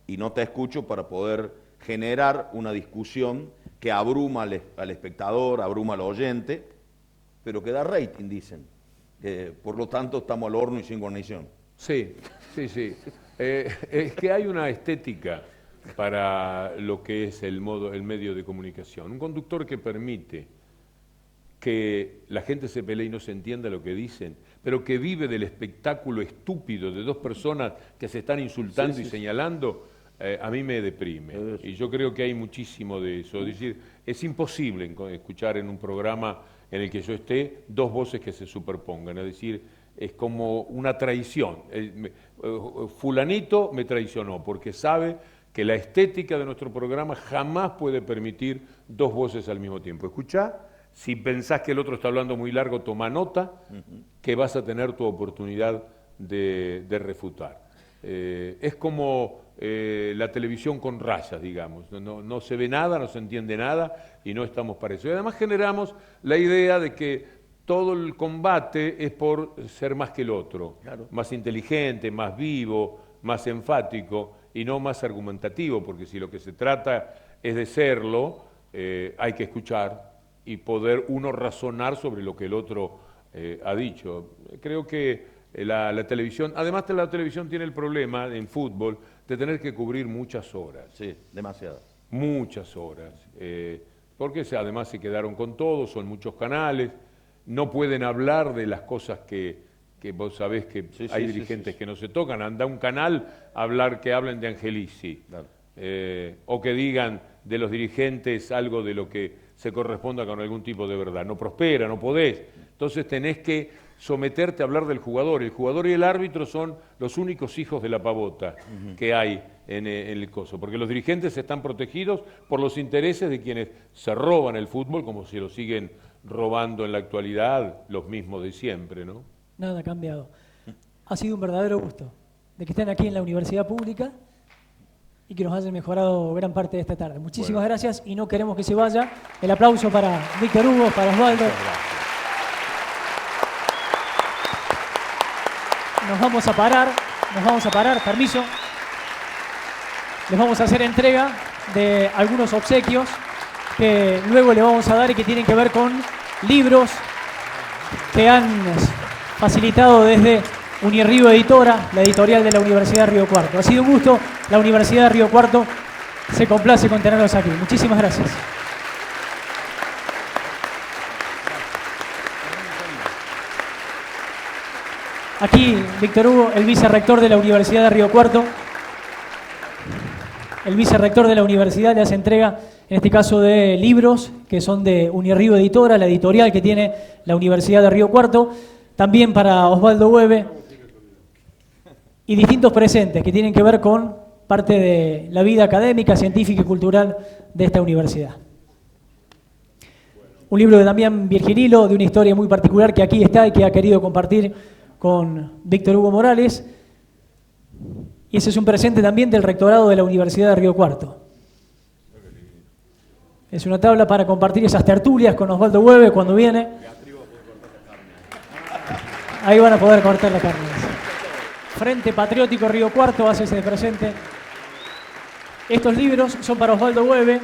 y no te escucho para poder generar una discusión que abruma al espectador, abruma al oyente, pero que da rating, dicen. Por lo tanto, estamos al horno y sin guarnición. Sí, sí, sí. Es que hay una estética para lo que es el medio de comunicación. Un conductor que permite que la gente se pelee y no se entienda lo que dicen, pero que vive del espectáculo estúpido de 2 personas que se están insultando y señalando, a mí me deprime. Y yo creo que hay muchísimo de eso. Es decir, es imposible escuchar en un programa en el que yo esté 2 voces que se superpongan. Es decir, es como una traición. Fulanito me traicionó porque sabe que la estética de nuestro programa jamás puede permitir 2 voces al mismo tiempo. Escuchá, si pensás que el otro está hablando muy largo, toma nota, que vas a tener tu oportunidad de refutar. Es como la televisión con rayas, digamos. No se ve nada, no se entiende nada y no estamos para eso. Y además generamos la idea de que todo el combate es por ser más que el otro, claro, más inteligente, más vivo, más enfático y no más argumentativo, porque si lo que se trata es de serlo, hay que escuchar y poder uno razonar sobre lo que el otro ha dicho. Creo que la televisión, además la televisión tiene el problema en fútbol de tener que cubrir muchas horas. Sí, demasiadas. Muchas horas, porque además se quedaron con todo, son muchos canales, no pueden hablar de las cosas que vos sabés que hay dirigentes que no se tocan. Anda a un canal a hablar, que hablen de Angelici, claro, o que digan de los dirigentes algo de lo que se corresponda con algún tipo de verdad. No prospera, no podés. Entonces tenés que someterte a hablar del jugador. El jugador y el árbitro son los únicos hijos de la pavota que hay en el coso, porque los dirigentes están protegidos por los intereses de quienes se roban el fútbol, como si lo siguen robando en la actualidad los mismos de siempre, ¿no? Nada ha cambiado. Ha sido un verdadero gusto de que estén aquí en la Universidad Pública y que nos hayan mejorado gran parte de esta tarde. Muchísimas gracias y no queremos que se vaya. El aplauso para Víctor Hugo, para Osvaldo. Nos vamos a parar, permiso. Les vamos a hacer entrega de algunos obsequios que luego le vamos a dar y que tienen que ver con libros que han facilitado desde Unirrío Editora, la editorial de la Universidad de Río Cuarto. Ha sido un gusto. La Universidad de Río Cuarto se complace con tenerlos aquí. Muchísimas gracias. Aquí, Víctor Hugo, el vicerrector de la Universidad de Río Cuarto. El vicerrector de la universidad le hace entrega, en este caso, de libros que son de Unirrío Editora, la editorial que tiene la Universidad de Río Cuarto. También para Osvaldo Hueve y distintos presentes que tienen que ver con parte de la vida académica, científica y cultural de esta universidad. Un libro de Damián Virgililo, de una historia muy particular que aquí está y que ha querido compartir con Víctor Hugo Morales. Y ese es un presente también del rectorado de la Universidad de Río Cuarto. Es una tabla para compartir esas tertulias con Osvaldo Hueve cuando viene. Ahí van a poder cortar la carne. Frente Patriótico Río Cuarto hace ese presente. Estos libros son para Osvaldo Hueve,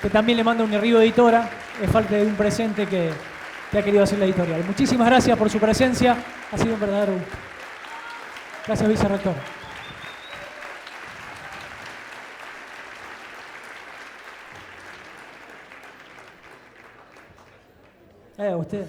que también le manda Unirrío Editora. Es falta de un presente que ha querido hacer la editorial. Muchísimas gracias por su presencia. Ha sido un verdadero gusto. Gracias, vicerrector. Usted.